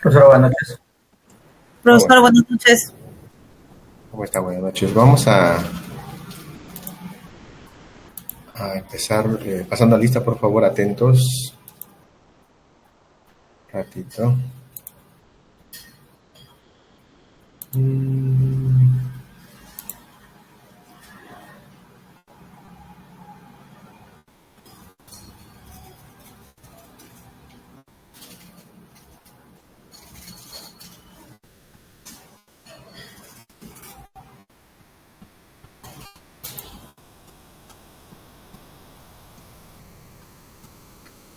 Profesor, buenas noches. ¿Cómo, Profesor, buenas noches. cómo está? Buenas noches. Vamos a empezar pasando la lista, por favor, atentos. Ratito.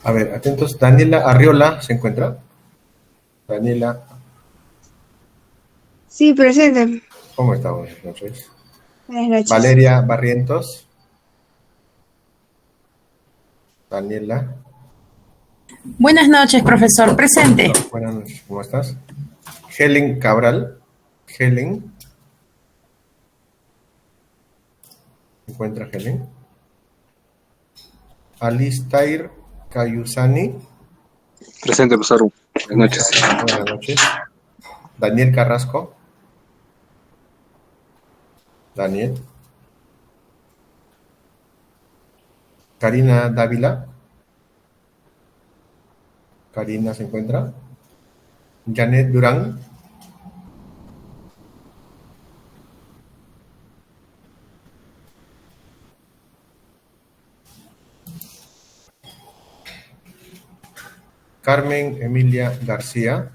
A ver, atentos. Daniela Arriola, ¿se encuentra? Daniela, Sí, presente. ¿cómo está? Buenas noches. Buenas noches. Valeria Barrientos. Daniela. Buenas noches, profesor. Presente. Buenas noches, ¿cómo estás? Helen Cabral. Helen. ¿Se encuentra Helen? Alistair Cayusani. Presente, profesor. Buenas noches. Buenas noches. Daniel Carrasco. Daniel. Karina Dávila. Karina se encuentra. Janet Durán. Carmen Emilia García.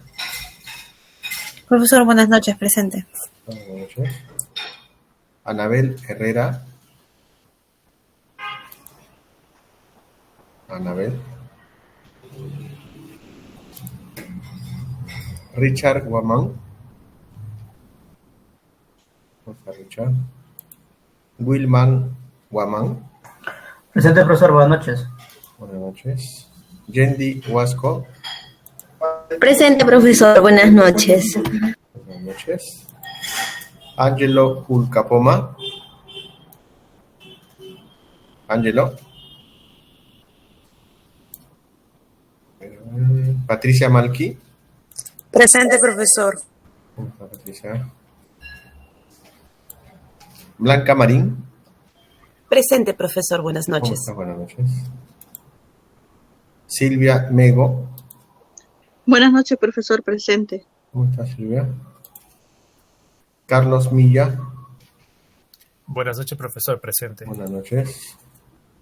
Profesor, buenas noches. Presente. Buenas noches. Anabel Herrera. Anabel. Richard Guamán. ¿Cómo está Richard? Wilman Guamán. Presente, profesor, buenas noches. Buenas noches. Yendi Huasco. Presente, profesor. Buenas noches. Buenas noches. Angelo Ulcapoma. Angelo. Patricia Malqui. Presente, profesor. ¿Cómo está Patricia? Blanca Marín. Presente, profesor. Buenas ¿Cómo noches. está? Buenas noches. Silvia Mego. Buenas noches, profesor. Presente. ¿Cómo está Silvia? Carlos Milla. Buenas noches, profesor. Presente. Buenas noches.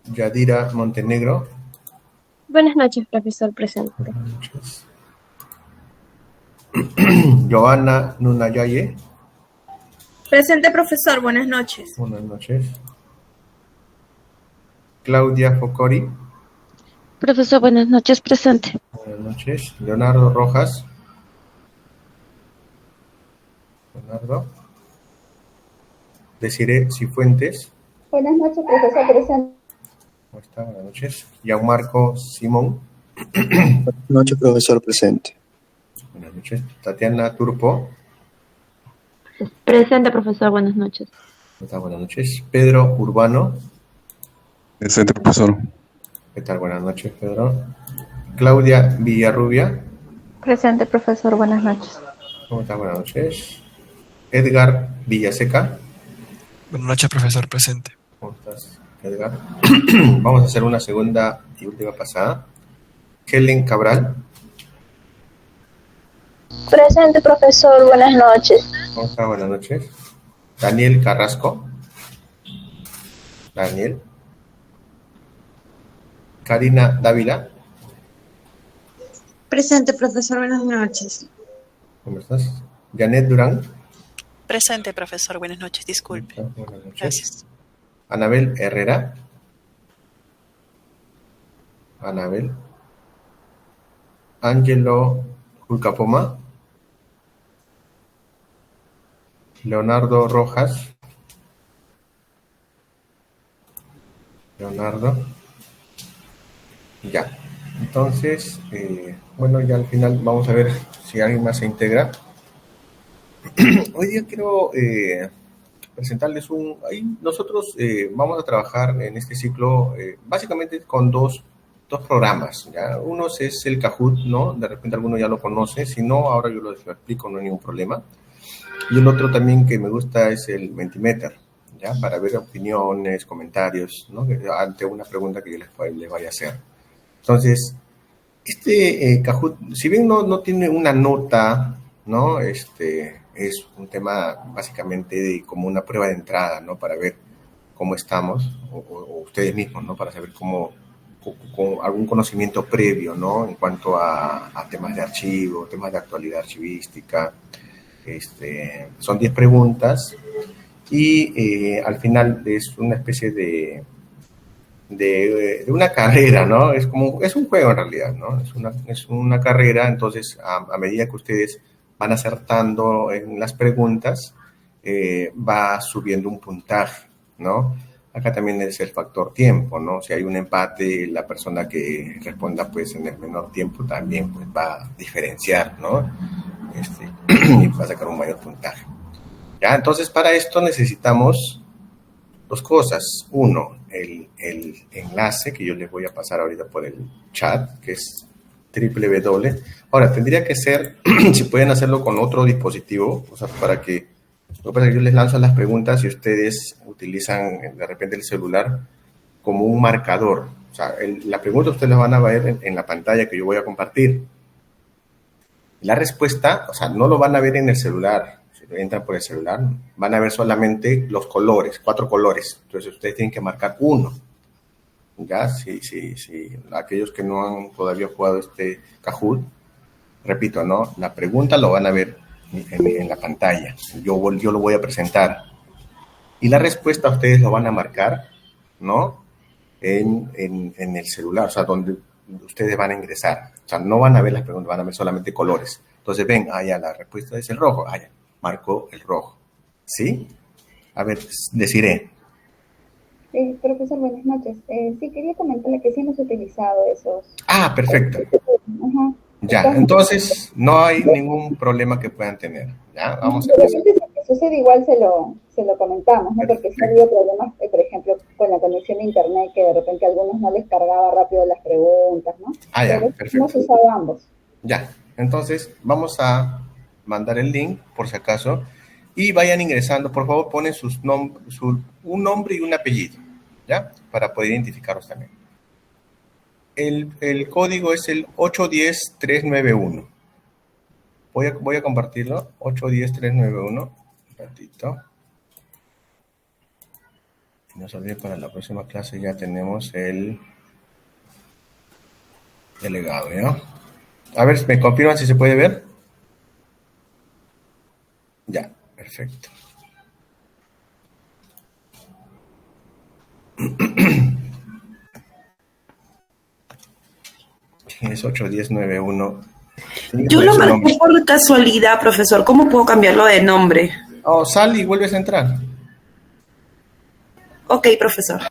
Yadira Montenegro. Buenas noches, profesor. Presente. Buenas noches. Joana Nunayaye. Presente, profesor. Buenas noches. Buenas noches. Claudia Focori. Profesor, buenas noches. Presente. Buenas noches. Leonardo Rojas. Leonardo. Desiree Cifuentes. Buenas noches, profesor. Presente. ¿Cómo está? Buenas noches. Gianmarco Simón. Buenas noches, profesor. Presente. Buenas noches. Tatiana Turpo. Presente, profesor. Buenas noches. ¿Cómo está? Buenas noches. Pedro Urbano. Presente, profesor. ¿Qué tal? Buenas noches, Pedro. Claudia Villarrubia. Presente, profesor. Buenas noches. ¿Cómo está? Buenas noches. Edgar Villaseca. Buenas noches, profesor. Presente. ¿Cómo estás, Edgar? Vamos a hacer una segunda y última pasada. Helen Cabral. Presente, profesor. Buenas noches. ¿Cómo está? Buenas noches. Daniel Carrasco. Daniel. Karina Dávila. Presente, profesor. Buenas noches. ¿Cómo estás? Janet Durán. Presente, profesor. Buenas noches. Disculpe. Buenas noches. Gracias. Anabel Herrera. Anabel. Angelo Ulcapoma. Leonardo Rojas. Leonardo. Ya. Entonces, bueno, ya al final vamos a ver si alguien más se integra. Hoy día quiero presentarles nosotros vamos a trabajar en este ciclo básicamente con dos dos programas, ¿ya? Uno es el Kahoot, ¿no? De repente alguno ya lo conoce, si no, ahora yo lo explico, no hay ningún problema. Y el otro también que me gusta es el Mentimeter, ¿ya? Para ver opiniones, comentarios, ¿no? Ante una pregunta que yo les vaya a hacer. Entonces, Kahoot, si bien no tiene una nota, ¿no? Es un tema básicamente como una prueba de entrada, ¿no? Para ver cómo estamos, o ustedes mismos, ¿no? Para saber con algún conocimiento previo, ¿no? En cuanto a temas de archivo, temas de actualidad archivística. Son 10 preguntas y al final es una especie de una carrera, ¿no? Es un juego en realidad, ¿no? Es una carrera, entonces a medida que ustedes van acertando en las preguntas, va subiendo un puntaje, ¿no? Acá también es el factor tiempo, ¿no? Si hay un empate, la persona que responda pues en el menor tiempo también pues va a diferenciar, ¿no? Y va a sacar un mayor puntaje. ¿Ya? Entonces, para esto necesitamos dos cosas. Uno, el enlace que yo les voy a pasar ahorita por el chat, que es www. Ahora, tendría que ser, si pueden hacerlo con otro dispositivo, o sea, para que, lo que pasa es que yo les lanzo las preguntas y ustedes utilizan de repente el celular como un marcador. O sea, la pregunta ustedes la van a ver en la pantalla que yo voy a compartir. La respuesta, o sea, no lo van a ver en el celular. Si entran por el celular, van a ver solamente los colores, 4 colores. Entonces, ustedes tienen que marcar uno. ¿Ya? Sí. Aquellos que no han todavía jugado Kahoot, repito, ¿no? La pregunta lo van a ver en la pantalla. Yo lo voy a presentar. Y la respuesta ustedes lo van a marcar, ¿no? En el celular, o sea, donde ustedes van a ingresar. O sea, no van a ver las preguntas, van a ver solamente colores. Entonces ven, ya la respuesta es el rojo. Ya, marcó el rojo. ¿Sí? A ver, deciré. Profesor, buenas noches. Sí, quería comentarle que sí hemos utilizado esos. Perfecto. Ajá. Ya, entonces no hay ningún problema que puedan tener. Ya, vamos a empezar. Si sucede igual se lo comentamos, ¿no? Porque sí ha habido problemas, por ejemplo, con la conexión de internet, que de repente a algunos no les cargaba rápido las preguntas, ¿no? Ya, pero perfecto. hemos usado ambos. Ya, entonces vamos a mandar el link, por si acaso, y vayan ingresando. Por favor, ponen un nombre y un apellido, ¿ya? Para poder identificarlos también. El código es el 810-391. Voy a compartirlo. 810-391. Un ratito. No se olviden, para la próxima clase ya tenemos el delegado, ¿ya? A ver, ¿me confirman si se puede ver? Ya, perfecto. Es 81091. Yo lo marqué por casualidad, profesor. ¿Cómo puedo cambiarlo de nombre? Sal y vuelves a entrar. Ok, profesor.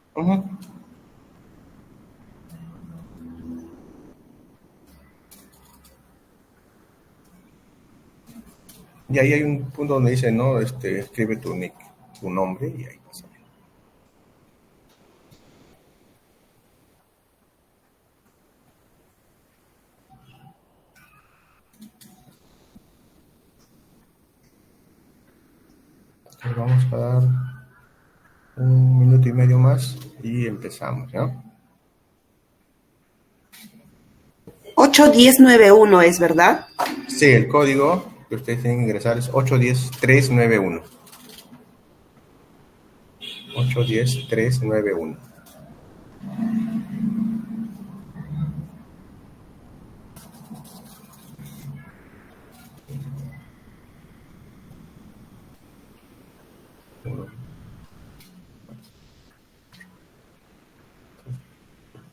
Y ahí hay un punto donde dice, ¿no? Escribe tu nick, tu nombre, y ahí vas a ver. Entonces vamos a dar 1 minuto y medio más y empezamos, ¿ya? 81091 es, ¿verdad? Sí, el código que ustedes tienen que ingresar es 810-391. 810-391.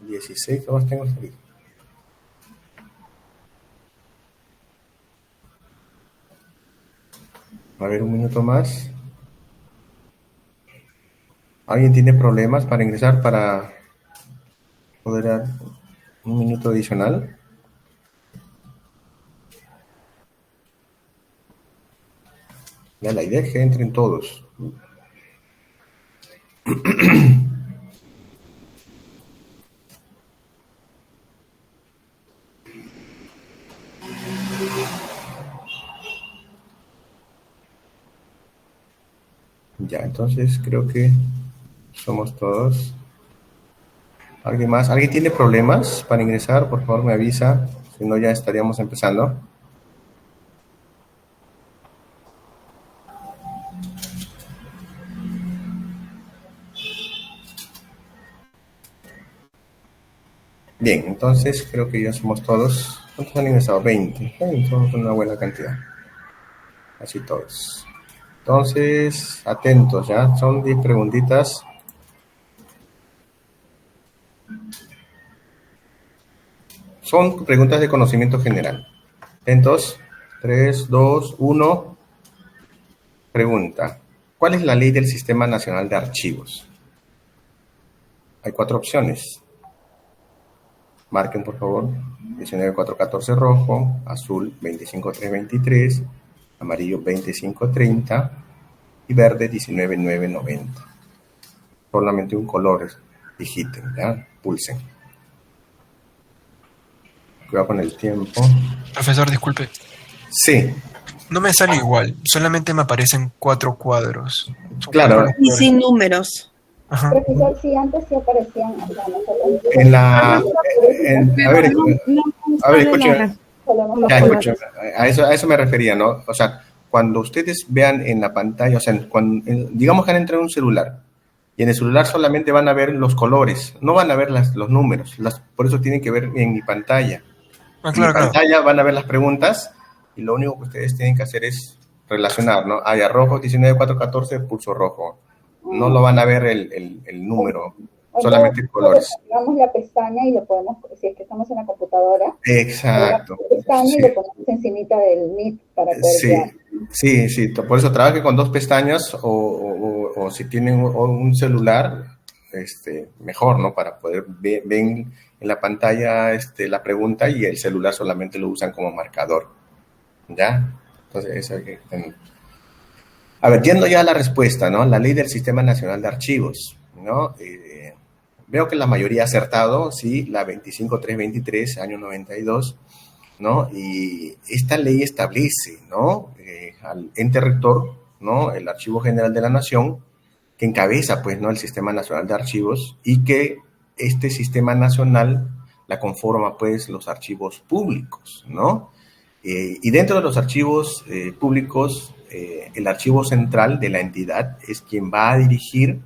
¿16? ¿Qué más tengo aquí? A ver, 1 minuto más. ¿Alguien tiene problemas para ingresar, para poder dar 1 minuto adicional? Ya, la idea es que entren todos. Ya, entonces creo que somos todos. ¿Alguien más? ¿Alguien tiene problemas para ingresar? Por favor, me avisa. Si no, ya estaríamos empezando. Bien, entonces creo que ya somos todos. ¿Cuántos han ingresado? 20. Somos una buena cantidad. Así todos. Entonces, atentos, ¿ya? Son 10 preguntitas. Son preguntas de conocimiento general. Atentos. 3, 2, 1. Pregunta. ¿Cuál es la ley del Sistema Nacional de Archivos? Hay 4 opciones. Marquen, por favor. 19414 rojo, azul 25323, amarillo 20530 y verde 19990. Solamente un color digiten, ¿ya? Pulsen. Cuidado con el tiempo. Profesor, disculpe. Sí. No me sale igual, solamente me aparecen 4 cuadros. Claro. Y sin números. Ajá. Profesor, sí, antes sí aparecían. Escuchen. Ya, escuchen. A eso me refería, ¿no? O sea, cuando ustedes vean en la pantalla, o sea, digamos que han entrado en un celular, y en el celular solamente van a ver los colores, no van a ver los números, por eso tienen que ver en mi pantalla. Claro, en mi pantalla van a ver las preguntas, y lo único que ustedes tienen que hacer es relacionar, ¿no? Área rojo, 19414, pulso rojo. No lo van a ver el número, solamente colores. Digamos la pestaña y lo podemos, si es que estamos en la computadora. Exacto. La pestaña Sí. y lo ponemos encimita del Meet para poder ver. Sí, por eso trabaje con 2 pestañas o si tienen un celular, mejor, ¿no? Para poder ver en la pantalla la pregunta y el celular solamente lo usan como marcador, ¿ya? Entonces eso hay que tener. A ver, yendo ya a la respuesta, ¿no? La ley del Sistema Nacional de Archivos, ¿no? Veo que la mayoría ha acertado, sí, la 25323, año 92, ¿no? Y esta ley establece, ¿no? Al ente rector, ¿no? El Archivo General de la Nación, que encabeza, pues, ¿no? El Sistema Nacional de Archivos y que este Sistema Nacional la conforma, pues, los archivos públicos, ¿no? Y dentro de los archivos públicos, el archivo central de la entidad es quien va a dirigir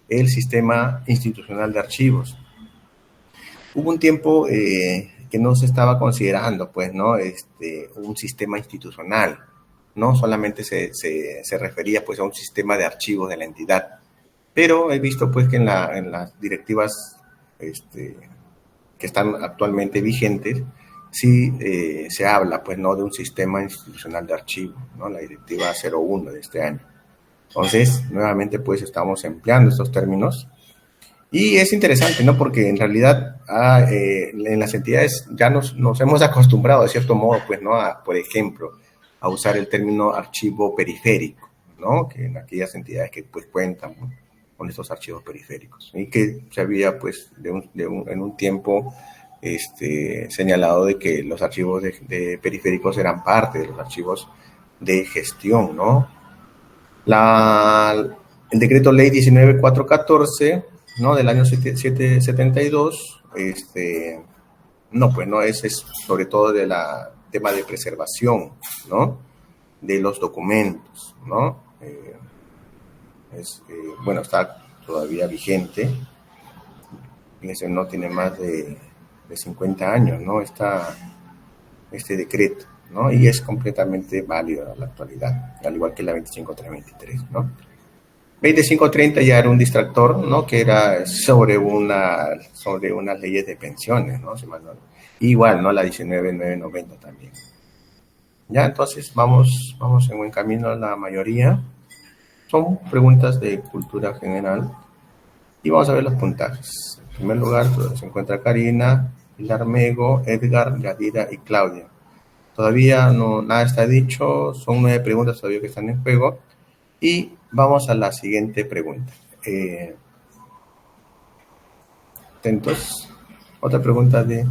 el sistema institucional de archivos. Hubo un tiempo que no se estaba considerando, pues, ¿no? Un sistema institucional, ¿no? Solamente se refería, pues, a un sistema de archivos de la entidad. Pero he visto, pues, que en las directivas que están actualmente vigentes, sí se habla, pues, ¿no? De un sistema institucional de archivos, ¿no? La directiva 01 de este año. Entonces, nuevamente, pues, estamos empleando estos términos. Y es interesante, ¿no? Porque en realidad en las entidades ya nos hemos acostumbrado, de cierto modo, pues, ¿no? Por ejemplo, a usar el término archivo periférico, ¿no? Que en aquellas entidades que, pues, cuentan, ¿no? Con estos archivos periféricos. Y que se había, pues, en un tiempo señalado de que los archivos de periféricos eran parte de los archivos de gestión, ¿no? El decreto ley 19414, ¿no? Del año 772, no, pues no, es sobre todo de la tema de preservación, ¿no? De los documentos, ¿no? Bueno, está todavía vigente. Fíjense, no tiene más de 50 años, ¿no? Este decreto, ¿no? Y es completamente válido a la actualidad, al igual que la 25323, ¿no? 2530 ya era un distractor, ¿no? Que era sobre unas leyes de pensiones, ¿no? Igual, ¿no? La 19990 también. Ya, entonces vamos en buen camino a la mayoría. Son preguntas de cultura general y vamos a ver los puntajes. En primer lugar se encuentra Karina, Pilar Mego, Edgar, Yadira y Claudia. Todavía nada está dicho, son 9 preguntas todavía que están en juego y vamos a la siguiente pregunta. Atentos. Otra pregunta de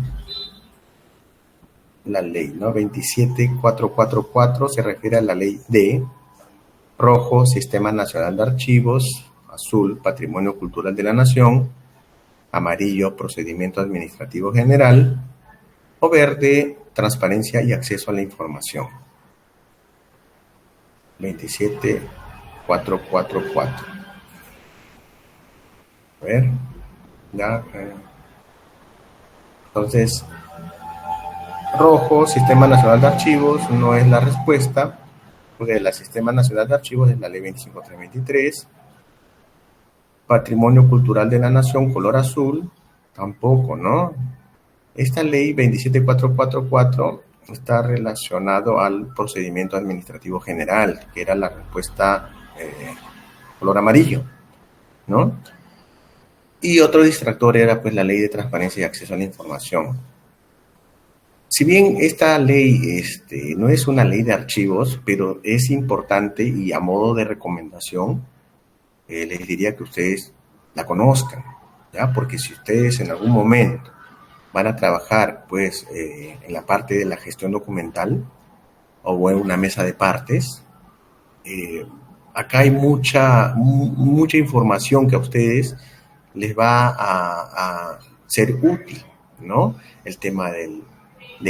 la ley, ¿no? 27444 se refiere a la ley de rojo, Sistema Nacional de Archivos, azul, Patrimonio Cultural de la Nación, amarillo, Procedimiento Administrativo General, o verde, Transparencia y Acceso a la Información. 27444. A ver, ya. Entonces, rojo, Sistema Nacional de Archivos, no es la respuesta, porque el Sistema Nacional de Archivos es la Ley 25323. Patrimonio Cultural de la Nación, color azul, tampoco, ¿no? Esta Ley 27444 está relacionado al Procedimiento Administrativo General, que era la respuesta color amarillo, ¿no? Y otro distractor era pues la Ley de Transparencia y Acceso a la Información. Si bien esta ley no es una ley de archivos, pero es importante y a modo de recomendación, les diría que ustedes la conozcan, ¿ya? Porque si ustedes en algún momento van a trabajar pues en la parte de la gestión documental o en una mesa de partes, acá hay mucha información que a ustedes les va a ser útil, ¿no? El tema de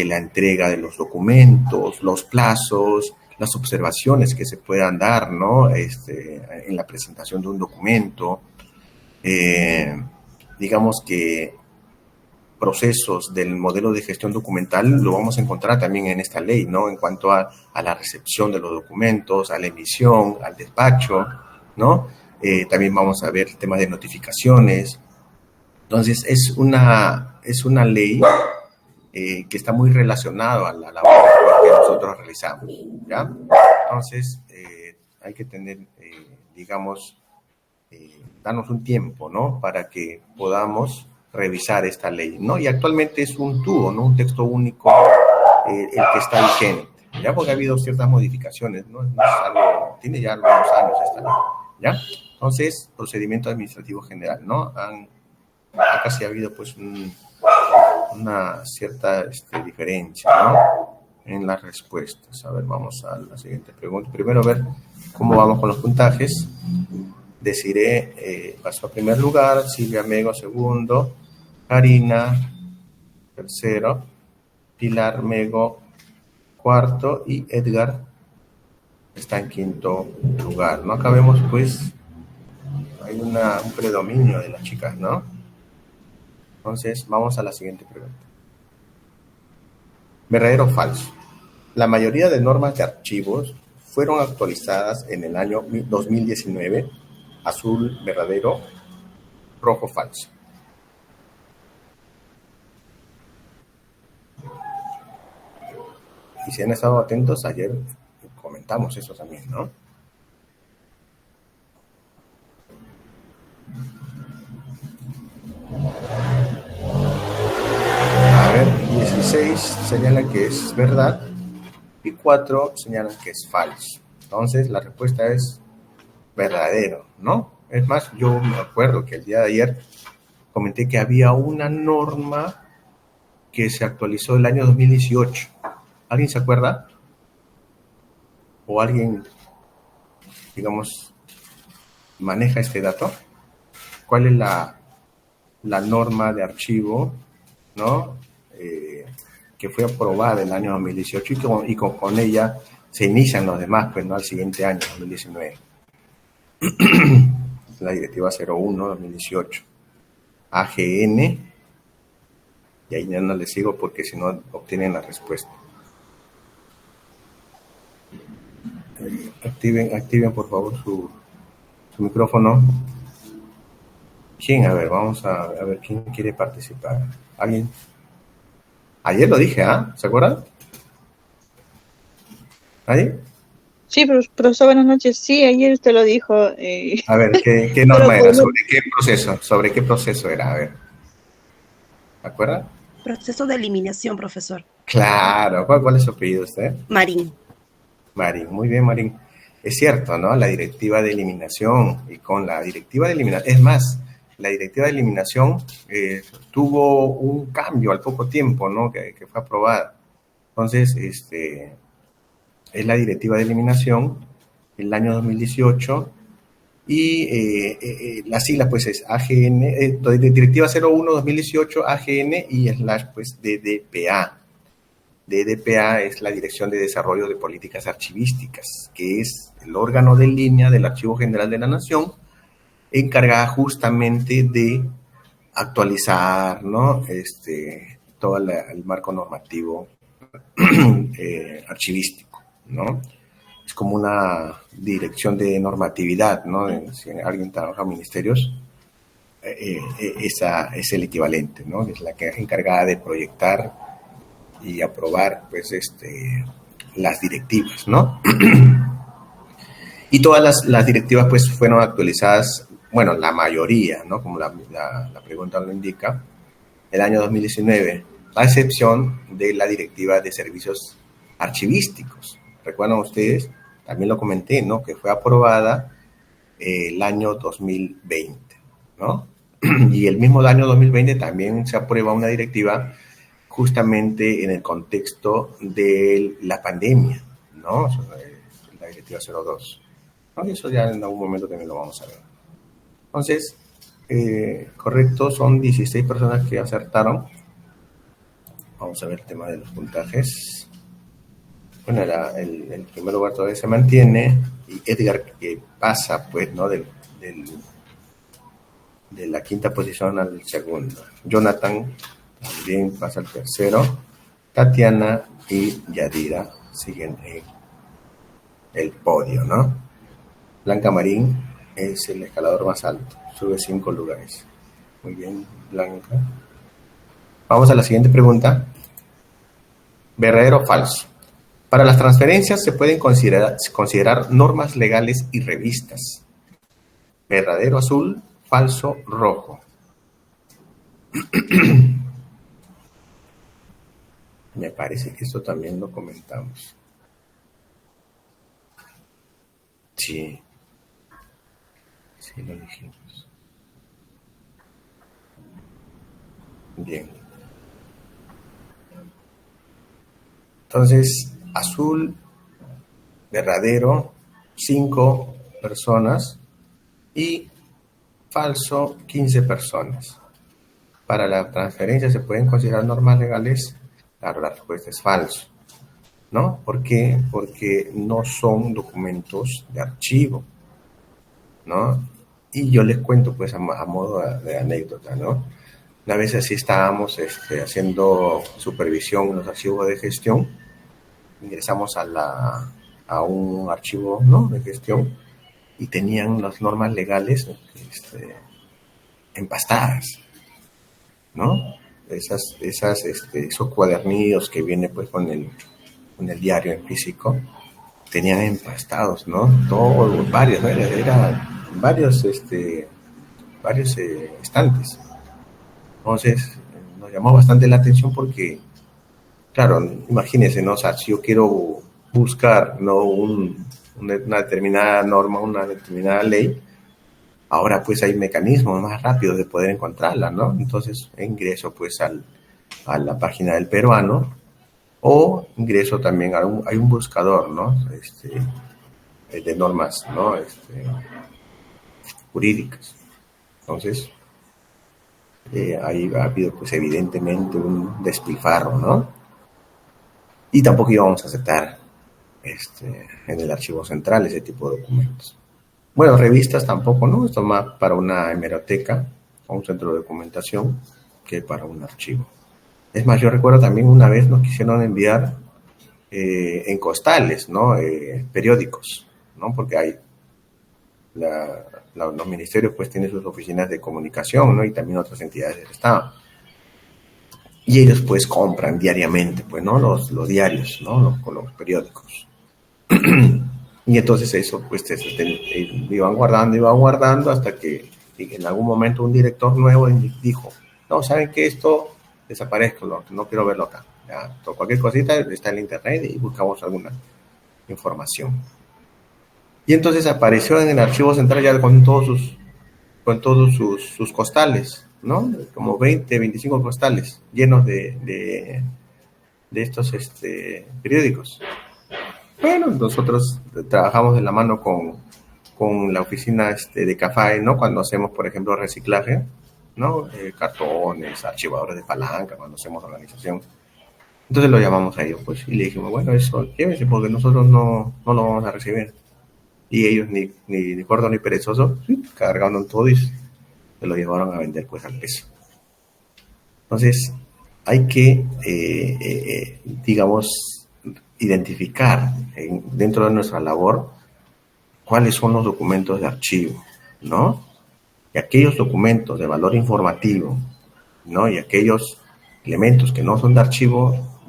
la entrega de los documentos, los plazos, las observaciones que se puedan dar, ¿no? En la presentación de un documento, digamos que procesos del modelo de gestión documental lo vamos a encontrar también en esta ley, ¿no? En cuanto a la recepción de los documentos, a la emisión, al despacho, ¿no? También vamos a ver el tema de notificaciones. Entonces, es una ley que está muy relacionado a la labor que nosotros realizamos, ¿ya? Entonces, hay que tener, digamos, darnos un tiempo, ¿no? Para que podamos revisar esta ley, ¿no? Y actualmente es un TUO, ¿no? Un texto único, el que está vigente, ¿ya? Porque ha habido ciertas modificaciones, ¿no? No es algo, tiene ya algunos años esta ley, ¿ya? Entonces, procedimiento administrativo general, ¿no? Acá sí ha habido, pues, una cierta diferencia, ¿no? En las respuestas. A ver, vamos a la siguiente pregunta. Primero, a ver cómo vamos con los puntajes. Desiree pasó a primer lugar, Silvia Mego segundo, Karina tercero, Pilar Mego cuarto y Edgar está en quinto lugar, ¿no? Acá vemos, pues, hay un predominio de las chicas, ¿no? Entonces, vamos a la siguiente pregunta. ¿Verdadero o falso? La mayoría de normas de archivos fueron actualizadas en el año 2019. Azul, verdadero. Rojo, falso. Y si han estado atentos, ayer comentamos eso también, ¿no? A ver, 16 señalan que es verdad y 4 señalan que es falso. Entonces, la respuesta es verdadero, ¿no? Es más, yo me acuerdo que el día de ayer comenté que había una norma que se actualizó el año 2018. ¿Alguien se acuerda? ¿O alguien, digamos, maneja este dato? ¿Cuál es la norma de archivo, ¿no? Que fue aprobada en el año 2018 y con ella se inician los demás, pues, ¿no? Al siguiente año, 2019. La directiva 01-2018. AGN. Y ahí ya no les sigo porque si no obtienen la respuesta. Activen por favor su micrófono. ¿Quién? A ver, vamos a ver quién quiere participar. ¿Alguien? Ayer lo dije, ¿ah? ¿Se acuerdan? ¿Nadie? Sí, profesor, buenas noches. Sí, ayer usted lo dijo. A ver, ¿qué norma era? ¿Sobre qué proceso era? A ver. ¿Se acuerdan? Proceso de eliminación, profesor. Claro. ¿Cuál es su apellido usted? Marín. Marín, muy bien, Marín. Es cierto, ¿no? La directiva de eliminación y con la directiva de eliminación, es más, la directiva de eliminación tuvo un cambio al poco tiempo, ¿no? Que fue aprobada. Entonces, es la directiva de eliminación el año 2018, y las siglas pues es AGN, Directiva 01-2018, AGN y / pues DDPA. DDPA es la Dirección de Desarrollo de Políticas Archivísticas, que es el órgano de línea del Archivo General de la Nación, encargada justamente de actualizar, ¿no? Todo el marco normativo archivístico, ¿no? Es como una dirección de normatividad, ¿no? Si alguien trabaja en ministerios, esa es el equivalente, ¿no? Es la que es encargada de proyectar y aprobar, pues, las directivas, ¿no? Y todas las directivas, pues, fueron actualizadas, bueno, la mayoría, ¿no? Como la pregunta lo indica, el año 2019, a excepción de la Directiva de Servicios Archivísticos. ¿Recuerdan ustedes? También lo comenté, ¿no? Que fue aprobada el año 2020, ¿no? Y el mismo año 2020 también se aprueba una directiva justamente en el contexto de la pandemia, ¿no? La Directiva 02. ¿No? Y eso ya en algún momento también lo vamos a ver. Entonces, correcto, son 16 personas que acertaron. Vamos a ver el tema de los puntajes. Bueno, el primer lugar todavía se mantiene, y Edgar, que pasa, pues, ¿no? De la quinta posición al segundo. Jonathan también pasa al tercero. Tatiana y Yadira siguen en el podio, ¿no? Blanca Marín es el escalador más alto, sube 5 lugares. Muy bien, Blanca. Vamos a la siguiente pregunta. ¿Verdadero o falso? Para las transferencias se pueden considerar normas legales y revistas. ¿Verdadero azul? Falso rojo. Me parece que esto también lo comentamos. Sí. Sí, lo dijimos. Bien. Entonces, azul, verdadero, 5 personas, y falso, 15 personas. Para la transferencia se pueden considerar normas legales. Claro, la respuesta es falso, ¿no? ¿Por qué? Porque no son documentos de archivo, ¿no? Y yo les cuento, pues, a modo de anécdota, ¿no? Una vez así estábamos haciendo supervisión en los archivos de gestión, ingresamos a un archivo, ¿no? De gestión, y tenían las normas legales empastadas, ¿no? Esos cuadernillos que vienen, pues, con el diario en físico, tenían empastados, ¿no? Todos, varios, ¿no? Eran varios estantes. Entonces, nos llamó bastante la atención porque, claro, imagínense, ¿no? O sea, si yo quiero buscar, ¿no? una determinada norma, una determinada ley, ahora pues hay mecanismos más rápidos de poder encontrarla, ¿no? Entonces ingreso pues a la página del peruano, o ingreso también hay un buscador, ¿no? De normas, ¿no? Jurídicas. Entonces, ahí ha habido pues evidentemente un despilfarro, ¿no? Y tampoco íbamos a aceptar en el archivo central ese tipo de documentos. Bueno, revistas tampoco, ¿no? Esto más para una hemeroteca o un centro de documentación que para un archivo. Es más, yo recuerdo también una vez nos quisieron enviar en costales, ¿no? Periódicos, ¿no? Porque hay los ministerios pues tienen sus oficinas de comunicación, ¿no? Y también otras entidades del Estado. Y ellos pues compran diariamente, pues, ¿no? Los diarios, ¿no? Con los periódicos. Y entonces eso pues iban guardando hasta que en algún momento un director nuevo dijo, no, ¿saben qué? Esto desaparezca, no quiero verlo acá. Ya, cualquier cosita está en internet y buscamos alguna información. Y entonces apareció en el archivo central ya con todos sus costales, ¿no? Como 20, 25 costales llenos de estos periódicos. Bueno, nosotros trabajamos de la mano con la oficina de CAFAE, ¿no? Cuando hacemos, por ejemplo, reciclaje, ¿no? Cartones, archivadores de palanca, cuando hacemos organización. Entonces lo llamamos a ellos, pues, y le dijimos, bueno, eso llévense porque nosotros no lo vamos a recibir. Y ellos, ni gordo ni perezoso, ¿sí? Cargaron todo y se lo llevaron a vender, pues, al peso. Entonces, hay que, digamos, identificar dentro de nuestra labor cuáles son los documentos de archivo, ¿no? Y aquellos documentos de valor informativo, ¿no? Y aquellos elementos que no son de archivo,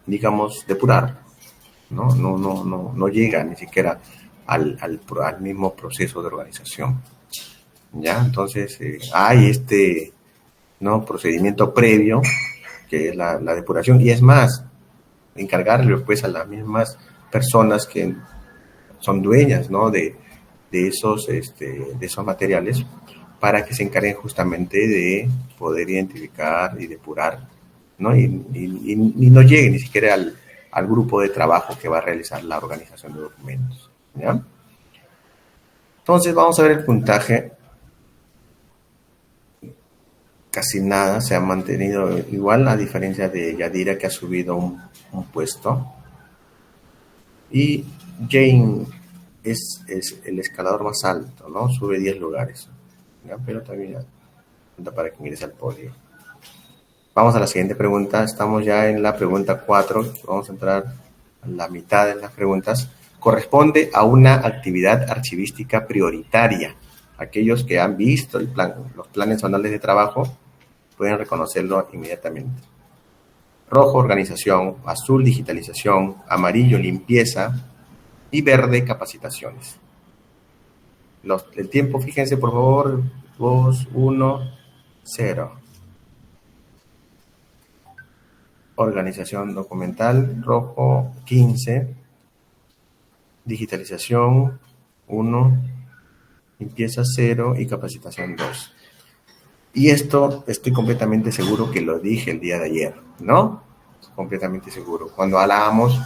digamos, depurar, ¿no? No llega ni siquiera al mismo proceso de organización, ¿ya? Entonces, hay ¿no? procedimiento previo, que es la depuración, y es más, encargarle pues a las mismas personas que son dueñas, ¿no? de esos materiales, para que se encarguen justamente de poder identificar y depurar, ¿no? Y no llegue ni siquiera al grupo de trabajo que va a realizar la organización de documentos, ¿ya? Entonces vamos a ver el puntaje. Casi nada se ha mantenido igual, a diferencia de Yadira, que ha subido un puesto. Y Jane es el escalador más alto, ¿no? Sube 10 lugares, ¿ya? Pero también ya para que ingrese al podio. Vamos a la siguiente pregunta. Estamos ya en la pregunta 4. Vamos a entrar a la mitad de las preguntas. Corresponde a una actividad archivística prioritaria. Aquellos que han visto los planes anuales de trabajo pueden reconocerlo inmediatamente. Rojo, organización; azul, digitalización; amarillo, limpieza; y verde, capacitaciones. El tiempo, fíjense por favor, 2, 1, 0. Organización documental, rojo, 15. Digitalización, 1. Limpieza, 0. Y capacitación, 2. Y esto estoy completamente seguro que lo dije el día de ayer, ¿no? Completamente seguro. Cuando hablábamos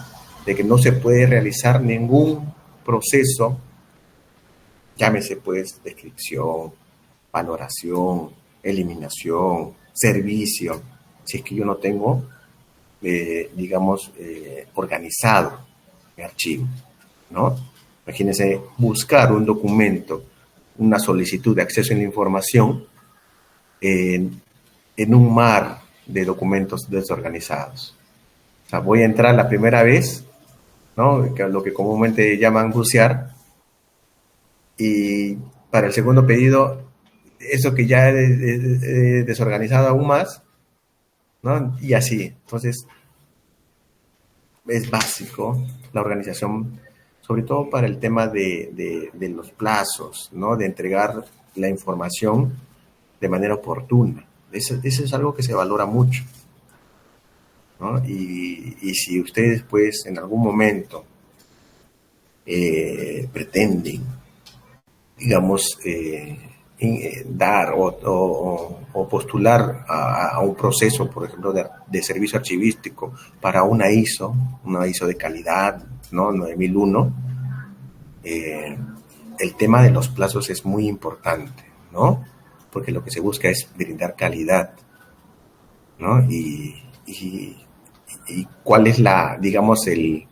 de que no se puede realizar ningún proceso, llámese pues descripción, valoración, eliminación, servicio, si es que yo no tengo, digamos, organizado mi archivo, ¿no? Imagínense buscar un documento, una solicitud de acceso a la información en un mar de documentos desorganizados. O sea, voy a entrar la primera vez, ¿no? Lo que comúnmente llaman bucear, y para el segundo pedido, eso que ya es desorganizado aún más, ¿no? Y así. Entonces, es básico la organización, sobre todo para el tema de los plazos, ¿no? De entregar la información de manera oportuna. Eso es algo que se valora mucho, ¿no? Y si ustedes, pues, en algún momento pretenden, digamos, dar o postular a un proceso, por ejemplo, de servicio archivístico para una ISO de calidad, ¿no? 9001, el tema de los plazos es muy importante, ¿no? Porque lo que se busca es brindar calidad, ¿no? Y cuál es digamos, el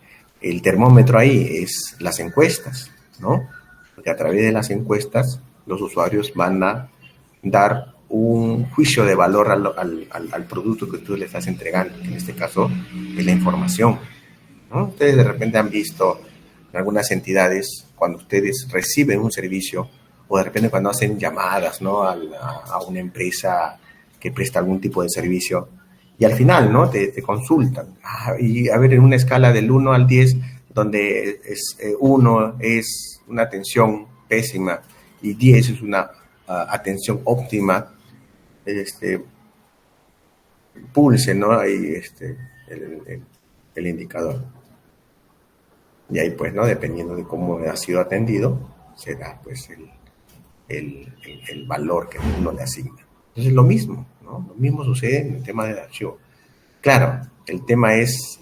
termómetro ahí, es las encuestas, ¿no? Porque a través de las encuestas los usuarios van a dar un juicio de valor al producto que tú le estás entregando, que en este caso es la información, ¿no? Ustedes de repente han visto en algunas entidades, cuando ustedes reciben un servicio, o de repente cuando hacen llamadas, ¿no? a una empresa que presta algún tipo de servicio, y al final, ¿no? Te consultan. Y a ver, en una escala del 1 al 10, donde 1 es una atención pésima y 10 es una atención óptima, pulse, ¿no? Ahí el indicador. Y ahí, pues, ¿no? Dependiendo de cómo ha sido atendido, será, pues, el valor que uno le asigna. Entonces, lo mismo, ¿no? Lo mismo sucede en el tema del archivo. Claro, el tema es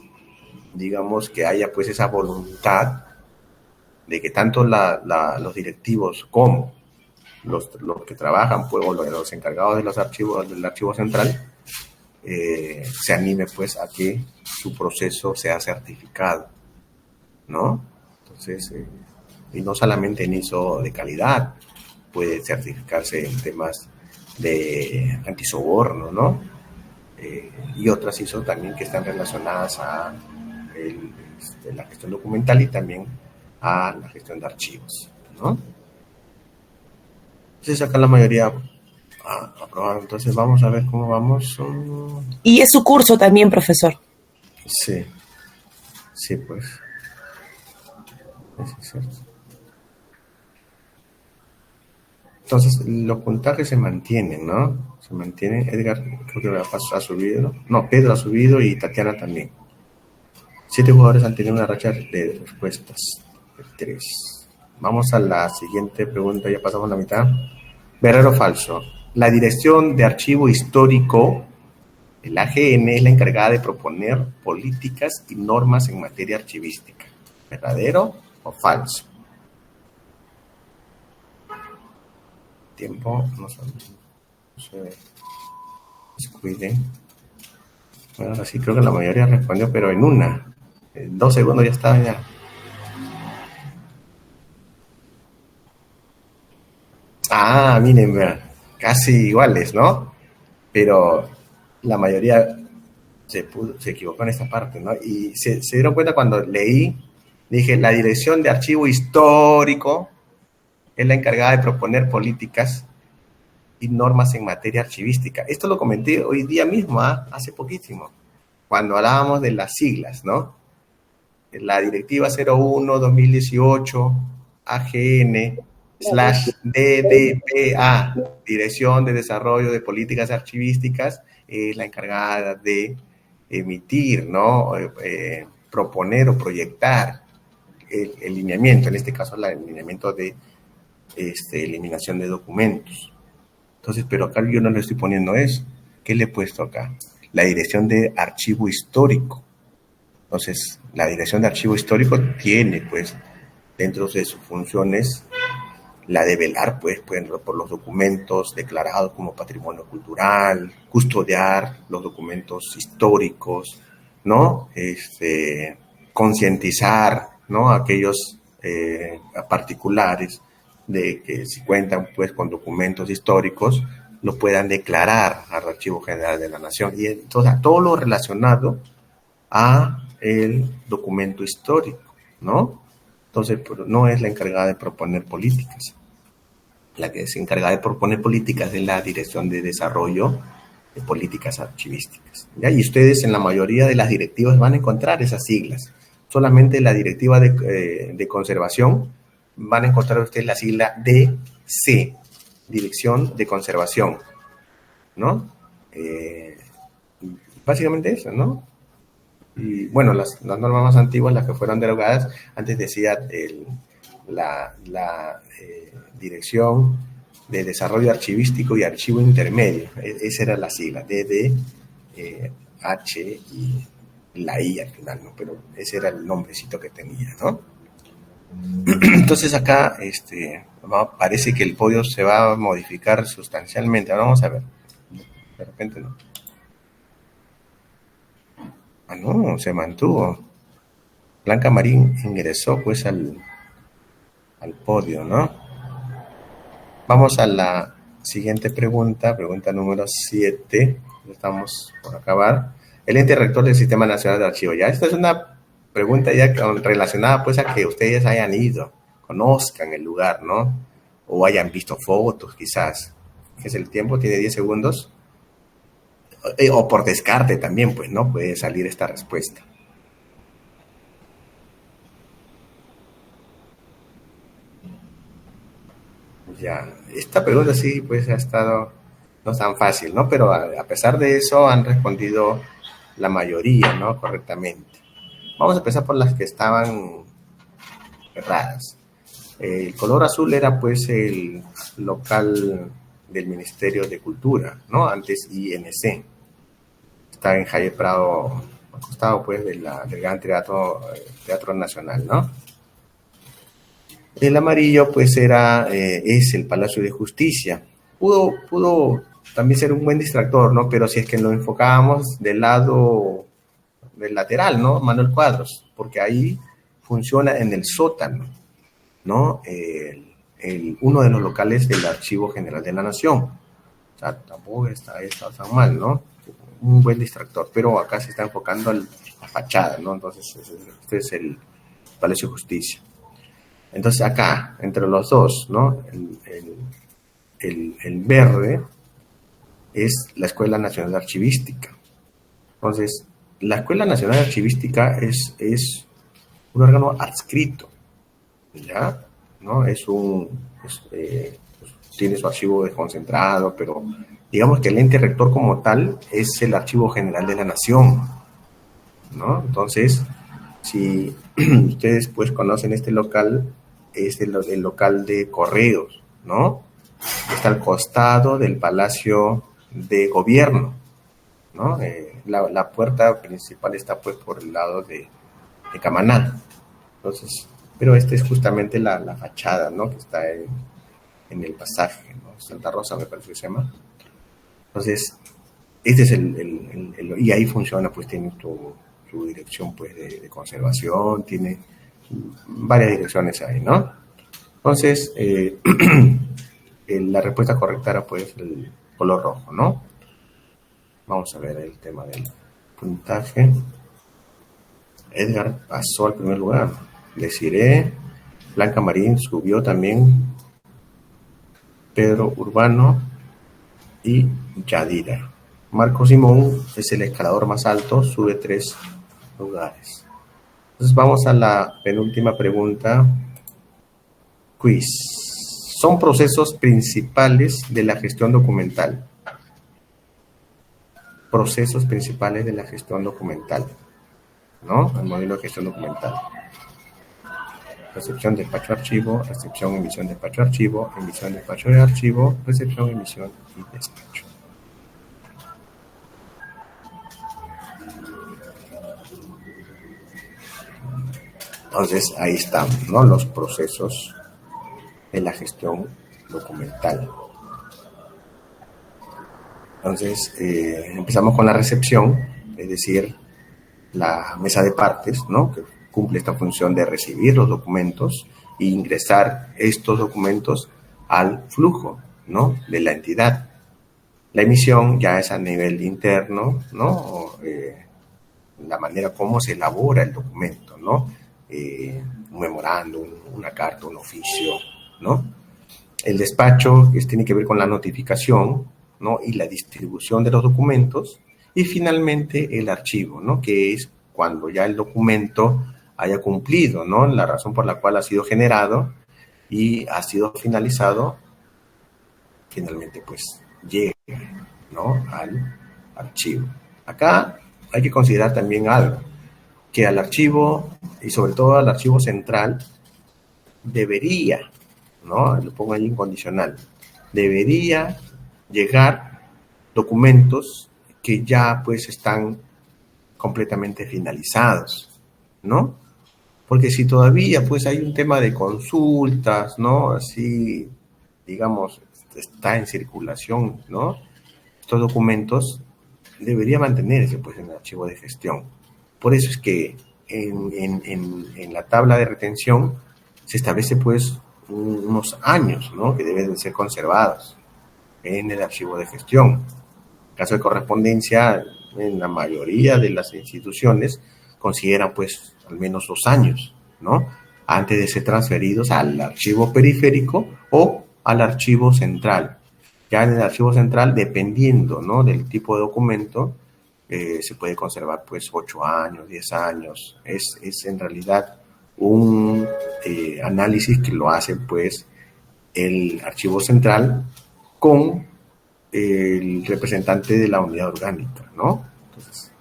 digamos, que haya pues esa voluntad de que tanto los directivos como los que trabajan, pues, o los encargados de los archivos, del archivo central, se anime pues a que su proceso sea certificado, ¿no? Entonces, y no solamente en ISO de calidad, puede certificarse en temas de antisoborno, ¿no? Y otras ISO también que están relacionadas a la gestión documental y también a la gestión de archivos, ¿no? Entonces acá la mayoría aprobaron. Entonces vamos a ver cómo vamos. Y es su curso también, profesor. Sí, sí, pues. Eso es cierto. Entonces los puntajes se mantienen, ¿no? Se mantienen. Edgar creo que ha subido. No, Pedro ha subido y Tatiana también. 7 jugadores han tenido una racha de respuestas. 3. Vamos a la siguiente pregunta, ya pasamos la mitad. ¿Verdadero o falso? La Dirección de Archivo Histórico, el AGN, es la encargada de proponer políticas y normas en materia archivística. ¿Verdadero o falso? Tiempo, no se descuiden. Bueno, ahora sí creo que la mayoría respondió, pero en una. En 2 segundos ya estaba ya. Ah, miren, vean, casi iguales, ¿no? Pero la mayoría se equivocó en esta parte, ¿no? Y se dieron cuenta cuando leí, dije, la Dirección de Archivo Histórico es la encargada de proponer políticas y normas en materia archivística. Esto lo comenté hoy día mismo, hace poquísimo, cuando hablábamos de las siglas, ¿no? La Directiva 01-2018, AGN/DDPA, Dirección de Desarrollo de Políticas Archivísticas, es la encargada de emitir, ¿no? Proponer o proyectar el lineamiento, en este caso el lineamiento de eliminación de documentos. Entonces, pero acá yo no le estoy poniendo eso. ¿Qué le he puesto acá? La Dirección de Archivo Histórico. Entonces, la Dirección de Archivo Histórico tiene, pues, dentro de sus funciones, la de velar, pues, por los documentos declarados como patrimonio cultural, custodiar los documentos históricos, ¿no? Concientizar, ¿no? A aquellos particulares de que si cuentan, pues, con documentos históricos, lo puedan declarar al Archivo General de la Nación. Y entonces, todo lo relacionado a el documento histórico, ¿no? Entonces, no es la encargada de proponer políticas. La que se encarga de proponer políticas es la Dirección de Desarrollo de Políticas Archivísticas, ¿ya? Y ustedes en la mayoría de las directivas van a encontrar esas siglas. Solamente la Directiva de Conservación van a encontrar ustedes la sigla DC, Dirección de Conservación, ¿no? Básicamente eso, ¿no? Y bueno, las normas más antiguas, las que fueron derogadas, antes decía la Dirección de Desarrollo Archivístico y Archivo Intermedio. Esa era la sigla, DDH y la I al final, ¿no? Pero ese era el nombrecito que tenía, ¿no? Entonces acá parece que el podio se va a modificar sustancialmente. Ahora vamos a ver. De repente no. Ah, no, se mantuvo. Blanca Marín ingresó pues al podio, ¿no? Vamos a la siguiente pregunta número 7. Estamos por acabar. El ente rector del Sistema Nacional de Archivos. Ya, esta es una pregunta ya relacionada pues a que ustedes hayan ido, conozcan el lugar, ¿no? O hayan visto fotos quizás. ¿Qué es el tiempo? Tiene 10 segundos. O por descarte también, pues, ¿no? Puede salir esta respuesta. Ya, esta pregunta sí, pues, ha estado no tan fácil, ¿no? Pero a pesar de eso han respondido la mayoría, ¿no? Correctamente. Vamos a empezar por las que estaban erradas. El color azul era, pues, el local del Ministerio de Cultura, ¿no? Antes INC. Está en Calle Prado costado pues del Gran Teatro Nacional, ¿no? El amarillo pues es el Palacio de Justicia. Pudo también ser un buen distractor, ¿no? Pero si es que lo enfocábamos del lateral, ¿no? Manuel Cuadros, porque ahí funciona en el sótano, ¿no? Uno de los locales del Archivo General de la Nación. O sea, tampoco está tan mal, ¿no? Un buen distractor, pero acá se está enfocando a la fachada, ¿no? Entonces, este es el Palacio de Justicia. Entonces, acá, entre los dos, ¿no? El verde es la Escuela Nacional de Archivística. Entonces, la Escuela Nacional de Archivística es un órgano adscrito, ¿ya? ¿No? Tiene su archivo desconcentrado, pero digamos que el ente rector como tal es el Archivo General de la Nación, ¿no? Entonces, si ustedes pues conocen este local, es el local de correos, ¿no? Está al costado del Palacio de Gobierno, ¿no? La puerta principal está pues por el lado de Camaná. Entonces, pero este es justamente la fachada, ¿no? Que está en el pasaje, ¿no? Santa Rosa me parece que se llama. Entonces, este es y ahí funciona, pues tiene su dirección pues de conservación, tiene varias direcciones ahí, ¿no? Entonces, la respuesta correcta era pues el color rojo, ¿no? Vamos a ver el tema del puntaje. Edgar pasó al primer lugar. Desiree, Blanca Marín subió también, Pedro Urbano y Yadira. Marco Simón es el escalador más alto, sube 3 lugares. Entonces vamos a la penúltima pregunta. Quiz. Son procesos principales de la gestión documental. Procesos principales de la gestión documental, ¿no? El modelo de gestión documental. Recepción, despacho, archivo, recepción, emisión, despacho, archivo, emisión, despacho de archivo, recepción, emisión y despacho. Entonces, ahí están, ¿no? Los procesos de la gestión documental. Entonces, empezamos con la recepción, es decir, la mesa de partes, ¿no? Que cumple esta función de recibir los documentos e ingresar estos documentos al flujo, ¿no? De la entidad. La emisión ya es a nivel interno, ¿no? La manera como se elabora el documento, ¿no? Un memorándum, una carta, un oficio, ¿no? El despacho tiene que ver con la notificación, ¿no? Y la distribución de los documentos. Y finalmente el archivo, ¿no? Que es cuando ya el documento haya cumplido, ¿no? La razón por la cual ha sido generado y ha sido finalizado, finalmente pues llega, ¿no? Al archivo. Acá hay que considerar también algo, que al archivo y sobre todo al archivo central debería, ¿no? Lo pongo ahí incondicional, debería llegar documentos que ya pues están completamente finalizados, ¿no? Porque si todavía pues hay un tema de consultas, ¿no? Así, digamos, está en circulación, ¿no? Estos documentos debería mantenerse pues en el archivo de gestión. Por eso es que en la tabla de retención se establece pues unos años, ¿no? Que deben ser conservados en el archivo de gestión. En caso de correspondencia, en la mayoría de las instituciones consideran pues al menos 2 años, ¿no? Antes de ser transferidos al archivo periférico o al archivo central. Ya en el archivo central, dependiendo, ¿no? Del tipo de documento, se puede conservar pues 8 años, 10 años. Es en realidad un análisis que lo hace pues el archivo central con el representante de la unidad orgánica, ¿no? Entonces,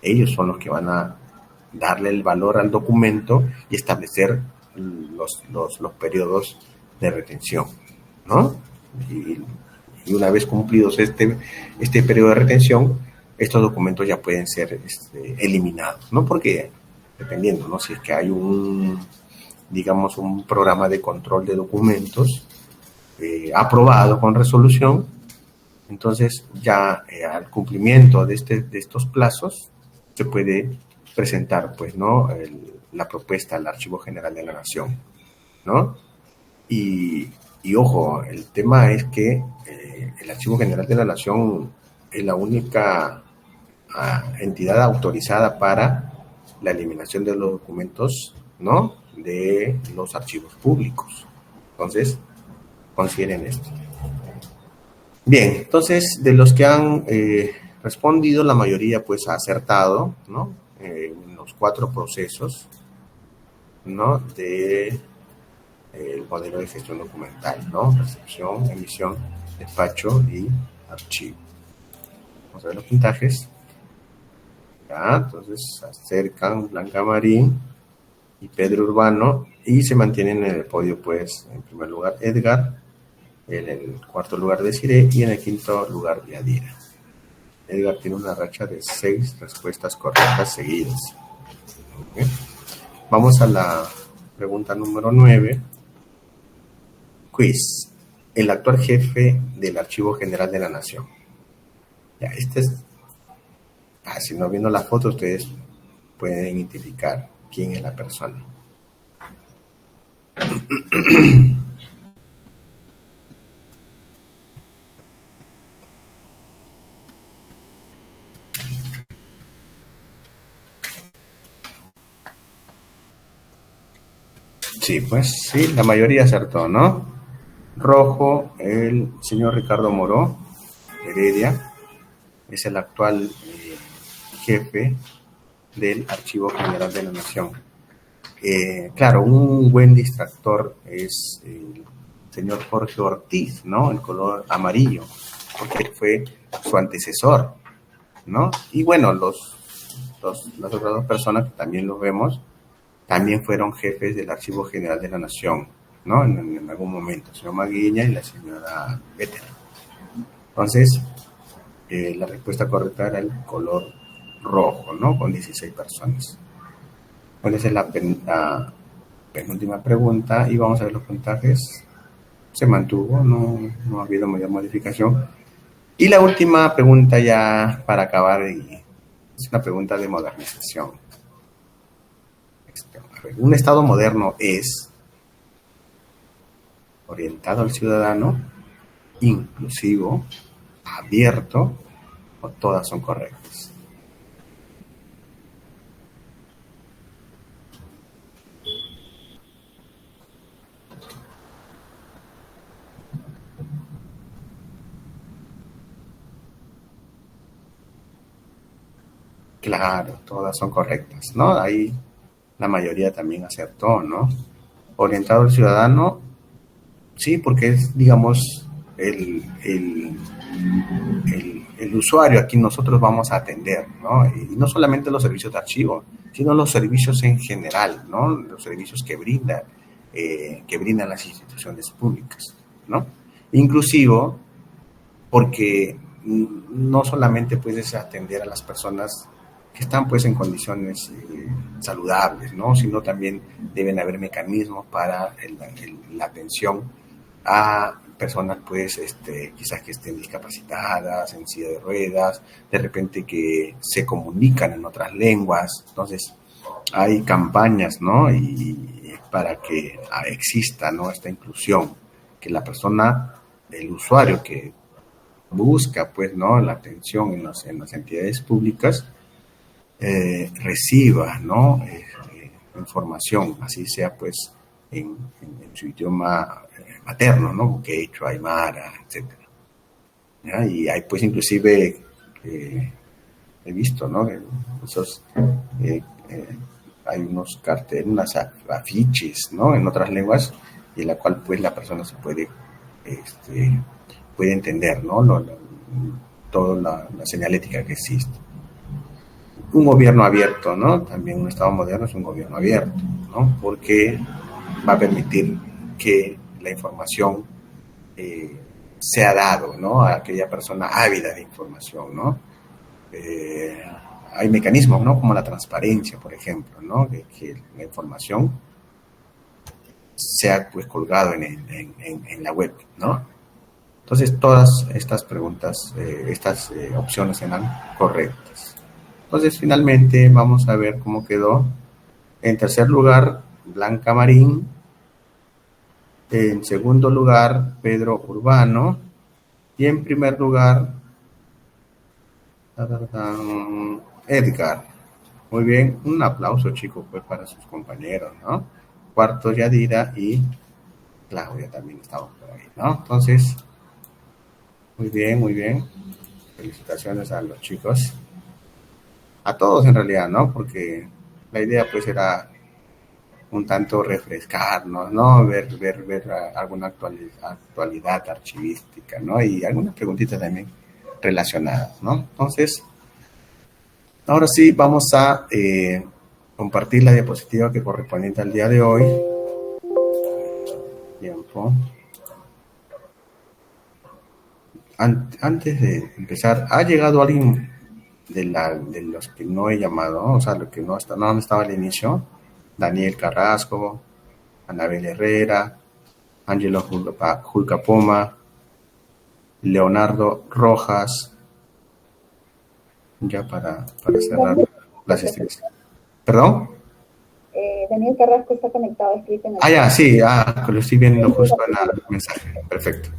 ellos son los que van a darle el valor al documento y establecer los periodos de retención, ¿no? Y una vez cumplidos este periodo de retención, estos documentos ya pueden ser eliminados, ¿no? Porque, dependiendo, ¿no? Si es que hay digamos, un programa de control de documentos aprobado con resolución, entonces ya al cumplimiento de estos plazos se puede presentar, pues, ¿no? La propuesta al Archivo General de la Nación, ¿no? Y ojo, el tema es que el Archivo General de la Nación es la única entidad autorizada para la eliminación de los documentos, ¿no? De los archivos públicos. Entonces, consideren esto. Bien, entonces, de los que han respondido, la mayoría pues ha acertado, ¿no? En los 4 procesos, ¿no? De el modelo de gestión documental, ¿no? Recepción, emisión, despacho y archivo. Vamos a ver los puntajes. Ya, entonces se acercan Blanca Marín y Pedro Urbano y se mantienen en el podio, pues, en primer lugar Edgar, en el cuarto lugar Desiree y en el quinto lugar Yadira. Edgar tiene una racha de 6 respuestas correctas seguidas. ¿Okay? Vamos a la pregunta número 9. Quiz. El actual jefe del Archivo General de la Nación. Ya, si no viendo la foto, ustedes pueden identificar quién es la persona. Sí, pues sí, la mayoría acertó, ¿no? Rojo, el señor Ricardo Moró Heredia, es el actual jefe del Archivo General de la Nación. Claro, un buen distractor es el señor Jorge Ortiz, ¿no? El color amarillo, porque fue su antecesor, ¿no? Y bueno, las otras 2 personas que también los vemos, también fueron jefes del Archivo General de la Nación, ¿no? En algún momento, el señor Maguiña y la señora Vetter. Entonces, la respuesta correcta era el color rojo, ¿no? Con 16 personas. Bueno, esa es la penúltima pregunta y vamos a ver los puntajes. Se mantuvo, no ha habido mayor modificación. Y la última pregunta ya para acabar, es una pregunta de modernización. Un Estado moderno es orientado al ciudadano, inclusivo, abierto, o todas son correctas. Claro, todas son correctas, ¿no? Ahí la mayoría también acertó, ¿no? Orientado al ciudadano, sí, porque es, digamos, el usuario a quien nosotros vamos a atender, ¿no? Y no solamente los servicios de archivo, sino los servicios en general, ¿no? Los servicios que brindan las instituciones públicas, ¿no? Inclusivo, porque no solamente puedes atender a las personas que están pues en condiciones saludables, ¿no? Sino también deben haber mecanismos para la atención a personas pues quizás que estén discapacitadas, en silla de ruedas, de repente que se comunican en otras lenguas. Entonces hay campañas, ¿no? Y para que exista, ¿no? Esta inclusión, que la persona, el usuario que busca pues, ¿no? La atención en las entidades públicas, reciba, ¿no? Información, así sea pues en su idioma materno, ¿no? Quechua, aymara, etcétera. ¿Ya? Y hay pues inclusive he visto, ¿no? Hay unos carteles, unas afiches, ¿no? En otras lenguas, y en la cual pues la persona se puede entender, ¿no? Toda la señalética que existe. Un gobierno abierto, ¿no? También un Estado moderno es un gobierno abierto, ¿no? Porque va a permitir que la información sea dado, ¿no? A aquella persona ávida de información, ¿no? hay mecanismos, ¿no? Como la transparencia, por ejemplo, ¿no? Que la información sea pues colgado en la web, ¿no? Entonces todas estas preguntas, estas opciones eran correctas. Entonces finalmente vamos a ver cómo quedó. En tercer lugar, Blanca Marín. En segundo lugar, Pedro Urbano. Y en primer lugar, Edgar. Muy bien, un aplauso, chicos, pues para sus compañeros, ¿no? Cuarto, Yadira, y Claudia también estamos por ahí, ¿no? Entonces, muy bien, muy bien. Felicitaciones a los chicos. A todos en realidad, ¿no? Porque la idea pues era un tanto refrescarnos, ¿no? Ver alguna actualidad archivística, ¿no? Y algunas preguntitas también relacionadas, ¿no? Entonces, ahora sí vamos a compartir la diapositiva que correspondiente al día de hoy. Tiempo. Antes de empezar, ¿ha llegado alguien de los que no he llamado, o sea, los que no han estado al inicio? Daniel Carrasco, Anabel Herrera, Ángelo Julcapoma, Leonardo Rojas, ya para cerrar las estrellas. ¿Perdón? Daniel Carrasco está conectado, escrito en el... Ya, sí, lo estoy viendo justo en el mensaje, perfecto.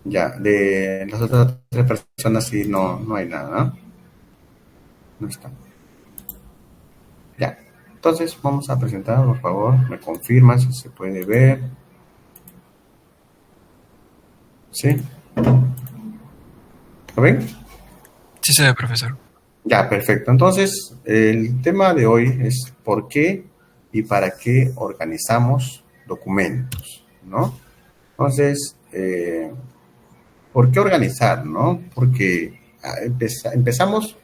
Ya, de las otras 3 personas sí no hay nada, ¿no? No está. Ya, entonces vamos a presentar, por favor, me confirma si se puede ver. ¿Sí? ¿Lo ven? Sí se ve, profesor. Ya, perfecto. Entonces, el tema de hoy es por qué y para qué organizamos documentos, ¿no? Entonces, ¿por qué organizar, no? Porque empezamos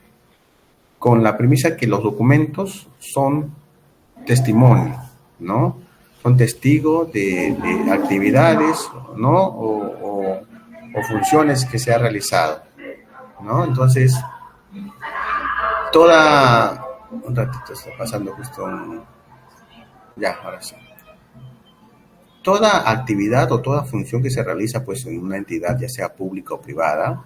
con la premisa que los documentos son testimonio, ¿no? Son testigos de actividades, ¿no? O funciones que se ha realizado, ¿no? Entonces, un ratito está pasando justo ya, ahora sí. Toda actividad o toda función que se realiza pues en una entidad, ya sea pública o privada,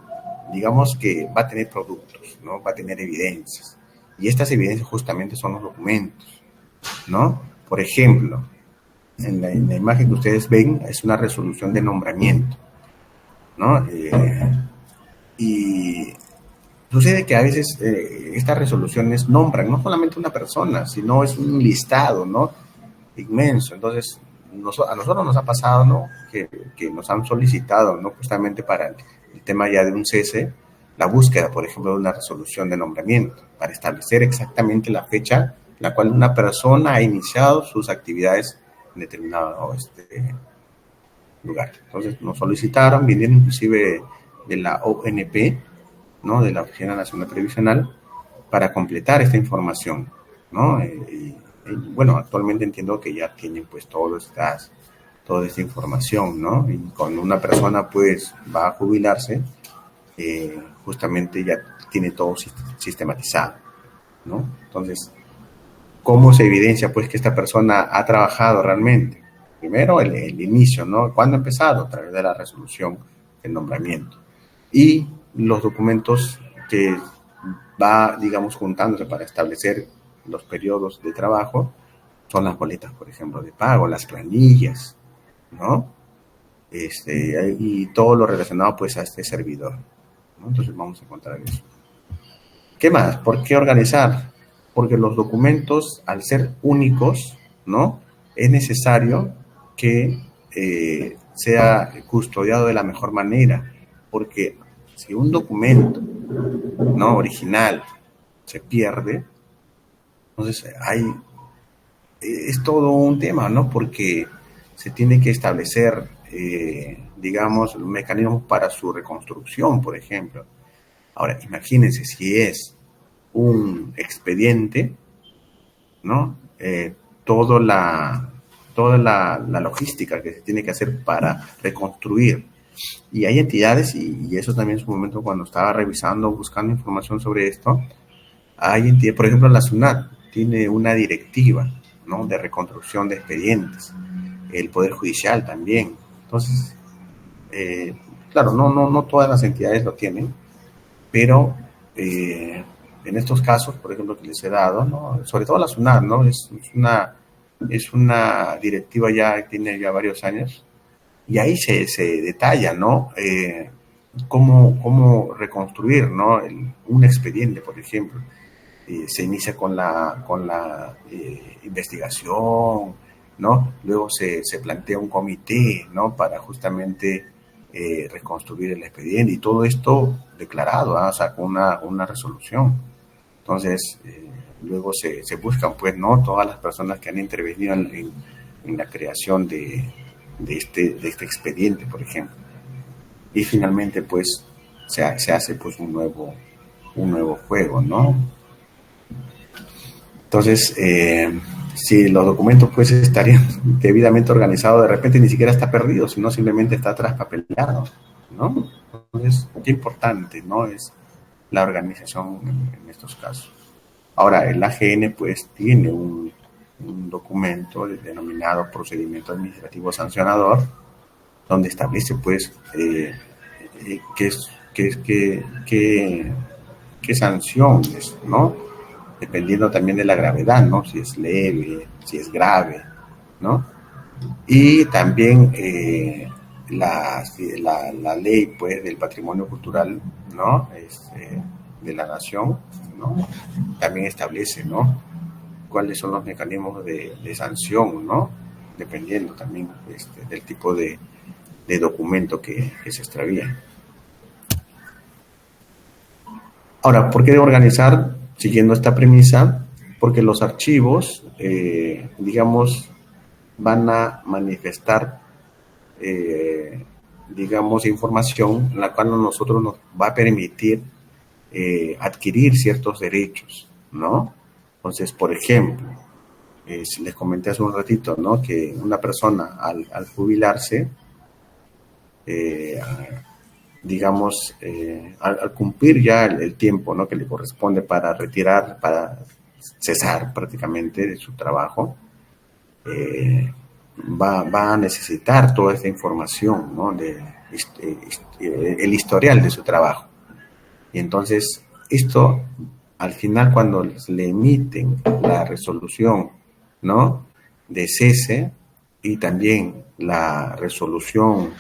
digamos que va a tener productos, ¿no? Va a tener evidencias. Y estas evidencias justamente son los documentos, ¿no? Por ejemplo, en la imagen que ustedes ven es una resolución de nombramiento, ¿no? Y sucede que a veces estas resoluciones nombran no solamente una persona, sino es un listado, ¿no? Inmenso. Entonces, a nosotros nos ha pasado, ¿no? Que nos han solicitado, ¿no? Justamente para el tema ya de un cese, la búsqueda, por ejemplo, de una resolución de nombramiento, para establecer exactamente la fecha en la cual una persona ha iniciado sus actividades en determinado lugar. Entonces, nos solicitaron, vinieron inclusive de la ONP, ¿no? De la Oficina Nacional Previsional, para completar esta información, ¿no? Bueno, actualmente entiendo que ya tienen pues toda esta información, ¿no? Y cuando una persona pues va a jubilarse, justamente ya tiene todo sistematizado, ¿no? Entonces, ¿cómo se evidencia pues que esta persona ha trabajado realmente? Primero el inicio, ¿no? ¿Cuándo ha empezado? A través de la resolución del nombramiento. Y los documentos que va, digamos, juntándose para establecer los periodos de trabajo son las boletas, por ejemplo, de pago, las planillas, ¿no? Y todo lo relacionado pues a este servidor, ¿no? Entonces vamos a encontrar eso. ¿Qué más? ¿Por qué organizar? Porque los documentos, al ser únicos, ¿no? Es necesario que sea custodiado de la mejor manera, porque si un documento, ¿no? Original se pierde, entonces es todo un tema, ¿no? Porque se tiene que establecer, digamos, mecanismos para su reconstrucción, por ejemplo. Ahora, imagínense si es un expediente, ¿no? Toda la logística que se tiene que hacer para reconstruir Y hay entidades, y eso también en su momento cuando estaba revisando, buscando información sobre esto, hay entidades, por ejemplo la SUNAT tiene una directiva, ¿no?, de reconstrucción de expedientes, el Poder Judicial también. Entonces, claro, no todas las entidades lo tienen, pero en estos casos, por ejemplo, que les he dado, ¿no?, sobre todo la SUNAT, ¿no?, es una directiva ya que tiene ya varios años, y ahí se detalla, ¿no?, cómo reconstruir, ¿no?, un expediente, por ejemplo. Se inicia con la investigación, ¿no? Luego se plantea un comité, ¿no?, para justamente reconstruir el expediente, y todo esto declarado, o sea, con una resolución. Entonces, luego se buscan, pues, ¿no?, todas las personas que han intervenido en la creación de este expediente, por ejemplo. Y finalmente, pues, se hace, pues, un nuevo juego, ¿no? Entonces, si los documentos, pues, estarían debidamente organizados, de repente ni siquiera está perdido, sino simplemente está traspapelado, ¿no? Entonces, qué importante, ¿no?, es la organización en estos casos. Ahora, el AGN, pues, tiene un documento denominado Procedimiento Administrativo Sancionador, donde establece, pues, qué sanciones, ¿no?, dependiendo también de la gravedad, ¿no?, si es leve, si es grave, ¿no? Y también la ley, pues, del patrimonio cultural, ¿no?, de la nación, ¿no?, también establece, ¿no?, cuáles son los mecanismos de sanción, ¿no?, dependiendo también del tipo de documento que se extravía. Ahora, ¿por qué organizar? Siguiendo esta premisa, porque los archivos, digamos, van a manifestar, digamos, información en la cual a nosotros nos va a permitir adquirir ciertos derechos, ¿no? Entonces, por ejemplo, les comenté hace un ratito, ¿no?, que una persona al jubilarse, digamos, al cumplir ya el tiempo, ¿no?, que le corresponde para retirar, para cesar prácticamente de su trabajo, va a necesitar toda esta información, ¿no?, el historial de su trabajo. Y entonces, esto, al final, cuando le emiten la resolución, ¿no?, de cese, y también la resolución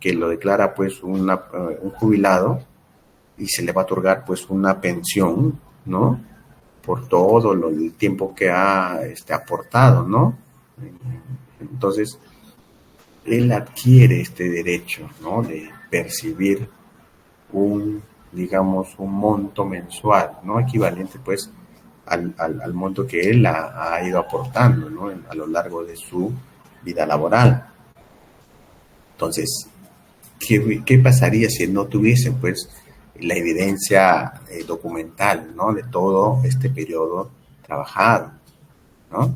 que lo declara, pues, un jubilado, y se le va a otorgar, pues, una pensión, ¿no?, por todo el tiempo que ha aportado, ¿no? Entonces, él adquiere este derecho, ¿no?, de percibir digamos, un monto mensual, ¿no?, equivalente, pues, al monto que él ha ido aportando, ¿no?, a lo largo de su vida laboral. Entonces, ¿qué pasaría si no tuviesen, pues, la evidencia documental, ¿no?, de todo este periodo trabajado, ¿no?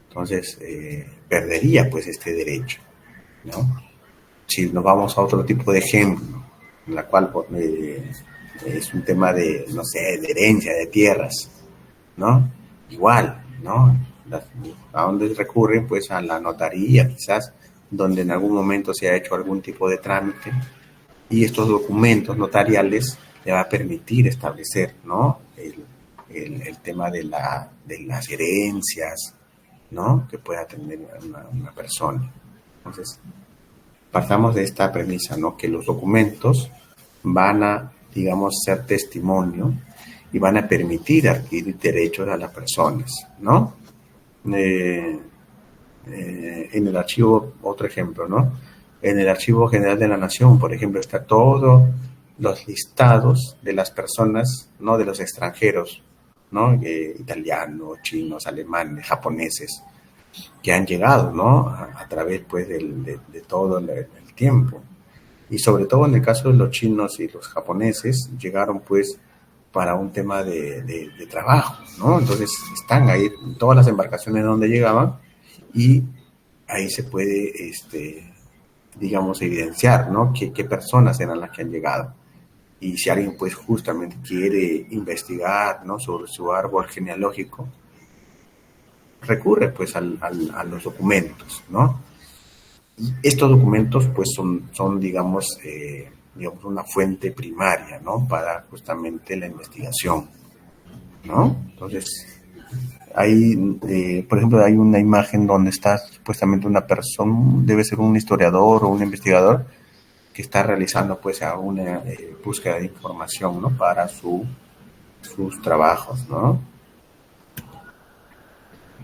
Entonces, perdería, pues, este derecho, ¿no? Si nos vamos a otro tipo de ejemplo, en la cual es un tema de, no sé, de herencia, de tierras, ¿no? Igual, ¿no? ¿A dónde recurren? Pues a la notaría, quizás, donde en algún momento se ha hecho algún tipo de trámite, y estos documentos notariales le va a permitir establecer, ¿no?, el tema de las herencias, ¿no?, que pueda tener una persona. Entonces, partamos de esta premisa, ¿no?, que los documentos van a, digamos, ser testimonio y van a permitir adquirir derechos a las personas, ¿no? En el archivo, otro ejemplo, ¿no? En el Archivo General de la Nación, por ejemplo, está todos los listados de las personas, ¿no?, de los extranjeros, ¿no?, italianos, chinos, alemanes, japoneses, que han llegado, ¿no?, a través, pues, de todo el tiempo. Y sobre todo en el caso de los chinos y los japoneses, llegaron, pues, para un tema de trabajo, ¿no? Entonces, están ahí todas las embarcaciones donde llegaban, y ahí se puede digamos, evidenciar, ¿no? ¿Qué personas eran las que han llegado? Y si alguien, pues, justamente quiere investigar, ¿no? Sobre su árbol genealógico, recurre, pues, a los documentos, ¿no? Y estos documentos, pues, son digamos, una fuente primaria, ¿no? Para justamente la investigación, ¿no? Entonces, hay, por ejemplo, hay una imagen donde está supuestamente una persona, debe ser un historiador o un investigador, que está realizando, pues, una búsqueda de información, ¿no? Para sus trabajos, ¿no?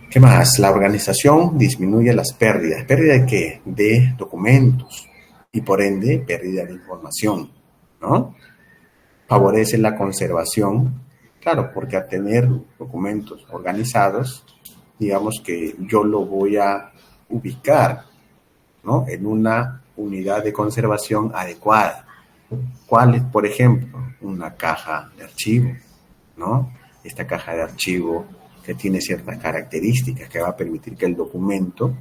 ¿Qué más? La organización disminuye las pérdidas. ¿Pérdida de qué? De documentos y, por ende, pérdida de información, ¿no? Favorece la conservación, claro, porque al tener documentos organizados, digamos que yo lo voy a ubicar, ¿no? En una unidad de conservación adecuada. ¿Cuál es, por ejemplo? Una caja de archivo, ¿no? Esta caja de archivo que tiene ciertas características que va a permitir que el documento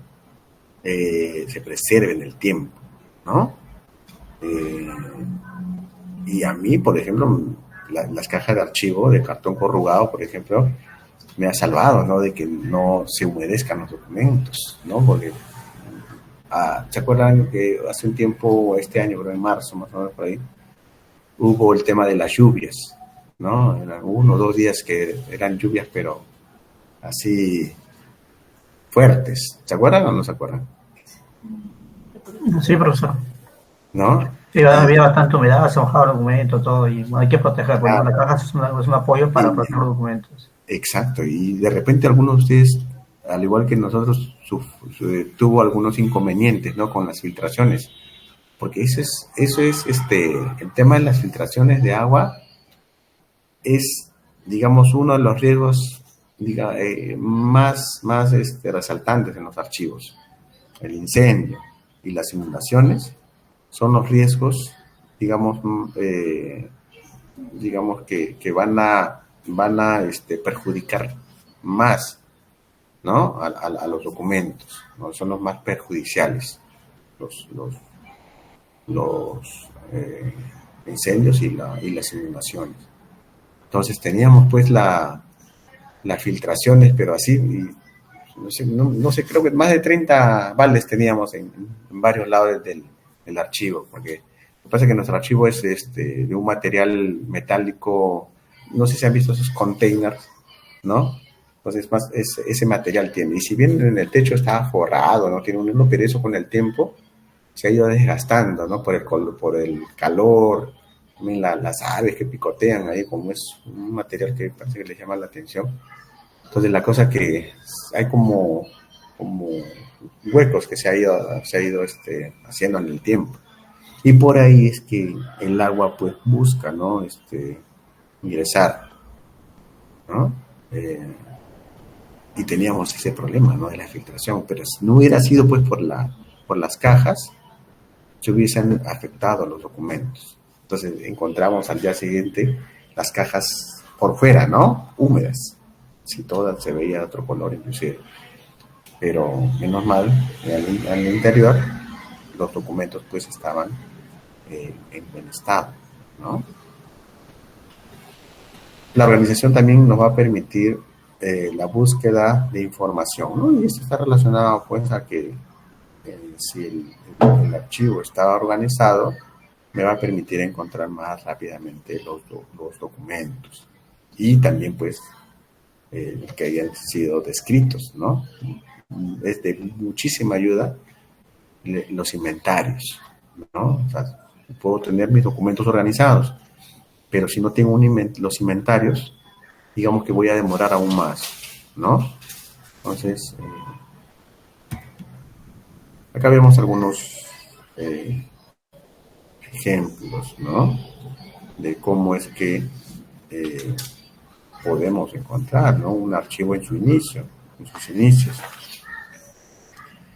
se preserve en el tiempo, ¿no? Y a mí, por ejemplo, las cajas de archivo de cartón corrugado, por ejemplo, me ha salvado, ¿no? De que no se humedezcan los documentos, ¿no? Porque ¿se acuerdan que hace un tiempo, este año, creo en marzo, más o menos por ahí, hubo el tema de las lluvias, ¿no? Eran 1 o 2 días que eran lluvias, pero así fuertes. ¿Se acuerdan o no se acuerdan? Sí, profesor. ¿No? Sí, había bastante humedad, se mojaba el documento, todo, y hay que proteger, porque la caja es un apoyo para proteger los documentos. Exacto, y de repente algunos de ustedes, al igual que nosotros, tuvo algunos inconvenientes, ¿no? Con las filtraciones, porque eso es el tema de las filtraciones de agua es, digamos, uno de los riesgos más resaltantes en los archivos. El incendio y las inundaciones son los riesgos, digamos que van a perjudicar más, ¿no? a los documentos, ¿no? Son los más perjudiciales, los incendios y las inundaciones. Entonces teníamos, pues, las filtraciones, pero así, y no sé, creo que más de 30 baldes teníamos en varios lados del archivo, porque lo que pasa es que nuestro archivo es de un material metálico, no sé si han visto esos containers, ¿no? Entonces, ese material tiene, y si bien en el techo estaba forrado, ¿no? Tiene uno, pero eso con el tiempo se ha ido desgastando, ¿no? Por el calor, también las aves que picotean ahí, como es un material que parece que les llama la atención. Entonces, la cosa que hay como huecos que se ha ido haciendo en el tiempo. Y por ahí es que el agua, pues, busca, ¿no? Ingresar, ¿no? Y teníamos ese problema, ¿no? De la filtración, pero si no hubiera sido, pues, por las cajas, se hubiesen afectado los documentos. Entonces encontramos al día siguiente las cajas por fuera, ¿no? Húmedas. Si todas se veía de otro color inclusive. Pero menos mal, al interior los documentos, pues, estaban en buen estado, ¿no? La organización también nos va a permitir la búsqueda de información, ¿no? Y esto está relacionado, pues, a que si el archivo está organizado, me va a permitir encontrar más rápidamente los documentos y también, pues, que hayan sido descritos, ¿no? Es de muchísima ayuda los inventarios, ¿no? O sea, puedo tener mis documentos organizados, pero si no tengo los inventarios, digamos que voy a demorar aún más, ¿no? Entonces, acá vemos algunos ejemplos, ¿no? De cómo es que podemos encontrar, ¿no? Un archivo en sus inicios.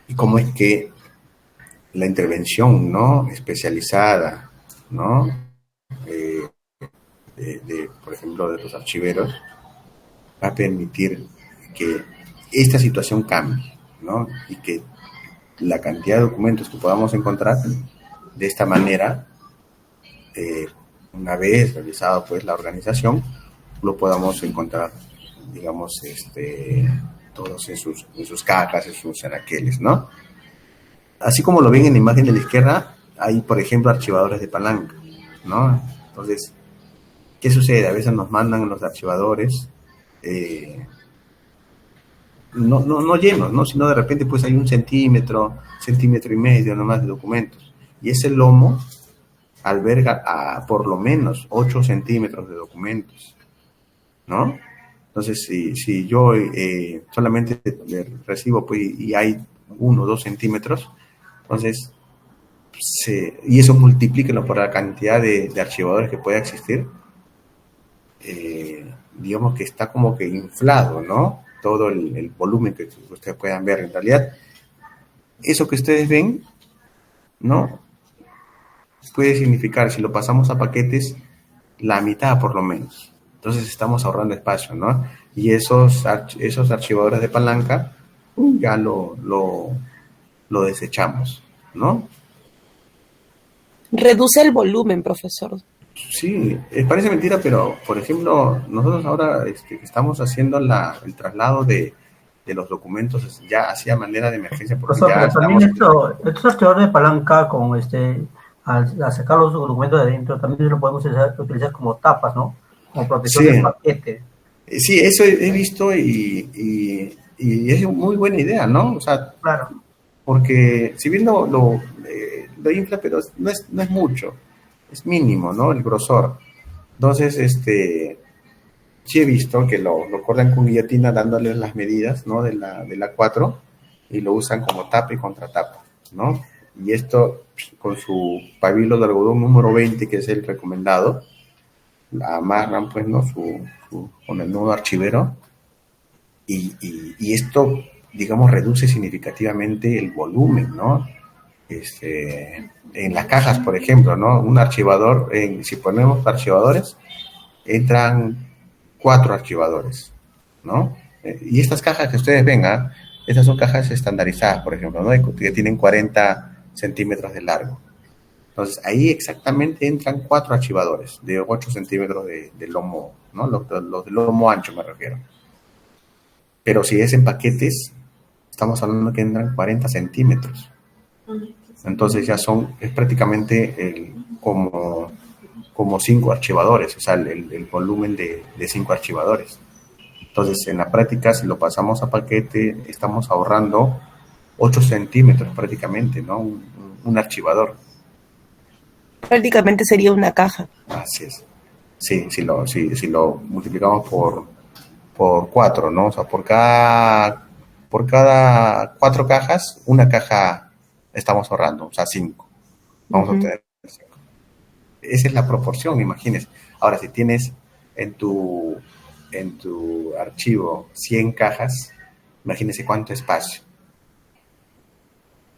Y cómo es que la intervención, ¿no? Especializada, ¿no? Por ejemplo, de los archiveros, va a permitir que esta situación cambie, ¿no? Y que la cantidad de documentos que podamos encontrar. De esta manera, una vez realizado pues la organización, lo podamos encontrar, digamos, todos en sus cajas, en sus anaqueles, ¿no? Así como lo ven en la imagen de la izquierda, hay, por ejemplo, archivadores de palanca, ¿no? Entonces, ¿qué sucede? A veces nos mandan los archivadores no llenos, ¿no? Sino de repente pues hay 1 centímetro, 1,5 centímetros nomás de documentos. Y ese lomo alberga a por lo menos 8 centímetros de documentos, ¿no? Entonces, si yo solamente recibo pues, y hay 1 o 2 centímetros, entonces, y eso multiplíquenlo por la cantidad de archivadores que pueda existir, digamos que está como que inflado, ¿no? Todo el volumen que ustedes puedan ver. En realidad, eso que ustedes ven, ¿no? Puede significar, si lo pasamos a paquetes, la mitad por lo menos. Entonces estamos ahorrando espacio, ¿no? Y esos archivadores de palanca ya lo desechamos, ¿no? Reduce el volumen, profesor. Sí, parece mentira, pero por ejemplo, nosotros ahora estamos haciendo el traslado de los documentos ya hacia manera de emergencia. Porque Profesor, ya pero también estamos... estos archivadores de palanca con al sacar los documentos de adentro, también lo podemos utilizar como tapas, ¿no? Como protección del paquete. Sí, eso he visto y es muy buena idea, ¿no? O sea, claro. Porque si bien lo infla, pero no es mucho, es mínimo, ¿no? El grosor. Entonces, sí he visto que lo cortan con guillotina dándoles las medidas, ¿no? De la 4 y lo usan como tapa y contratapa, ¿no? Y esto con su pabilo de algodón número 20, que es el recomendado, la amarran, pues, ¿no? Con el nudo archivero y esto, digamos, reduce significativamente el volumen, ¿no? En las cajas, por ejemplo, ¿no? Un archivador, si ponemos archivadores, entran 4 archivadores, ¿no? Y estas cajas que ustedes ven, estas son cajas estandarizadas, por ejemplo, ¿no? Que tienen 40 centímetros de largo. Entonces, ahí exactamente entran 4 archivadores de 8 centímetros de lomo, ¿no? Los de lomo ancho me refiero. Pero si es en paquetes, estamos hablando que entran 40 centímetros. Entonces ya es prácticamente como 5 archivadores, o sea, el volumen de 5 archivadores. Entonces, en la práctica, si lo pasamos a paquete, estamos ahorrando 8 centímetros prácticamente, ¿no? Un archivador. Prácticamente sería una caja. Así es. Sí, si lo multiplicamos por 4, ¿no? O sea, por cada 4 cajas, una caja estamos ahorrando, o sea, 5. Vamos a obtener 5. Esa es la proporción, imagínense. Ahora, si tienes en tu archivo 100 cajas, imagínense cuánto espacio.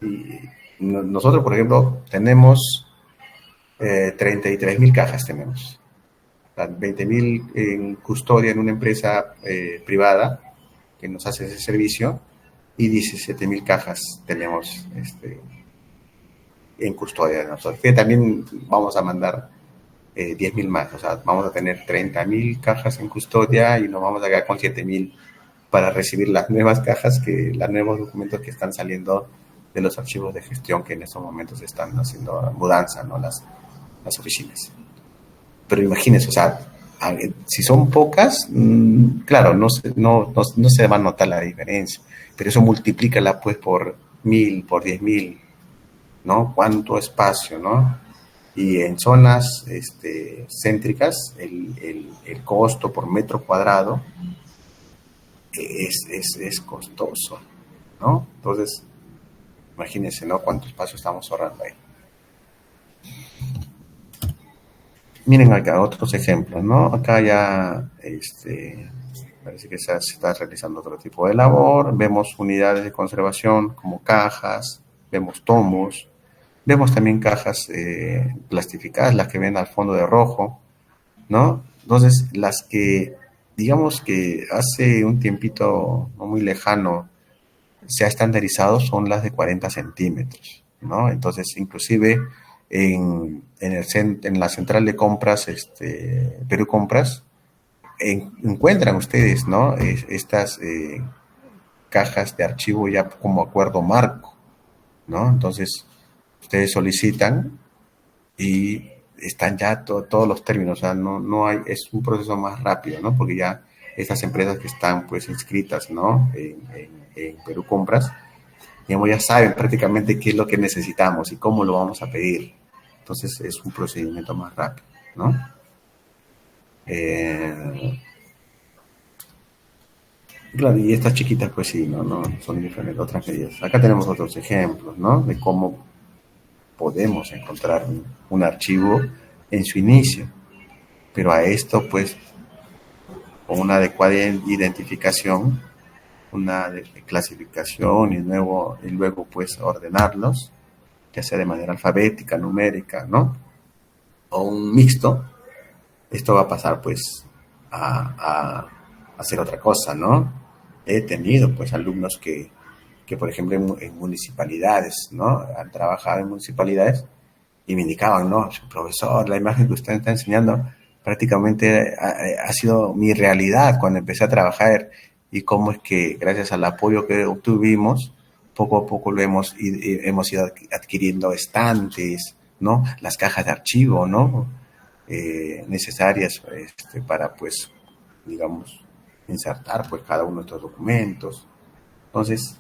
Y nosotros, por ejemplo, tenemos 33,000 cajas tenemos. 20,000 en custodia en una empresa privada que nos hace ese servicio y 17,000 cajas tenemos en custodia de nosotros. Que también vamos a mandar 10,000 más, o sea, vamos a tener 30,000 cajas en custodia y nos vamos a quedar con 7,000 para recibir las nuevas cajas, los nuevos documentos que están saliendo de los archivos de gestión que en estos momentos están haciendo mudanza, ¿no? Las oficinas. Pero imagínense, o sea, si son pocas, claro, no se va a notar la diferencia, pero eso multiplícala pues por 1,000, por 10,000, ¿no? ¿Cuánto espacio, no? Y en zonas céntricas, el costo por metro cuadrado es costoso, ¿no? Entonces, imagínense, ¿no? Cuánto espacio estamos ahorrando ahí. Miren acá otros ejemplos, ¿no? Acá ya parece que se está realizando otro tipo de labor. Vemos unidades de conservación como cajas, vemos tomos, vemos también cajas plastificadas, las que ven al fondo de rojo, ¿no? Entonces, las que, digamos que hace un tiempito no muy lejano, se ha estandarizado son las de 40 centímetros, ¿no? Entonces, inclusive en la central de compras, Perú Compras, encuentran ustedes, ¿no? Estas cajas de archivo ya como acuerdo marco, ¿no? Entonces, ustedes solicitan y están ya todos los términos, o sea, no hay, es un proceso más rápido, ¿no? Porque ya estas empresas que están, pues, inscritas, ¿no? En Perú Compras, digamos, ya saben prácticamente qué es lo que necesitamos y cómo lo vamos a pedir. Entonces, es un procedimiento más rápido, ¿no? Claro, y estas chiquitas, pues sí, no son diferentes, otras medidas. Acá tenemos otros ejemplos, ¿no? De cómo podemos encontrar un archivo en su inicio, pero a esto, pues, con una adecuada identificación, una clasificación y luego, pues, ordenarlos, ya sea de manera alfabética, numérica, ¿no? O un mixto, esto va a pasar, pues, a hacer otra cosa, ¿no? He tenido, pues, alumnos que por ejemplo, en municipalidades, ¿no? Han trabajado en municipalidades y me indicaban, ¿no? Profesor, la imagen que usted está enseñando prácticamente ha sido mi realidad cuando empecé a trabajar, y cómo es que gracias al apoyo que obtuvimos, poco a poco hemos ido adquiriendo estantes, ¿no? Las cajas de archivo, ¿no? Necesarias para, pues, digamos, insertar, pues, cada uno de estos documentos. Entonces,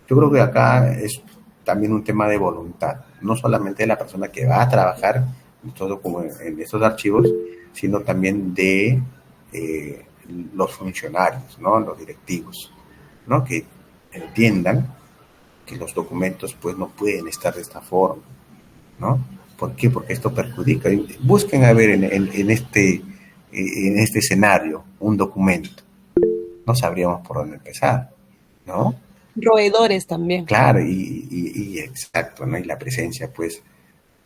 yo creo que acá es también un tema de voluntad, no solamente de la persona que va a trabajar en estos archivos, sino también de los funcionarios, ¿no? Los directivos, ¿no? Que entiendan que los documentos, pues, no pueden estar de esta forma, ¿no? ¿Por qué? Porque esto perjudica. Busquen a ver en este escenario un documento. No sabríamos por dónde empezar, ¿no? Roedores también. Claro, y exacto, ¿no? Y la presencia, pues,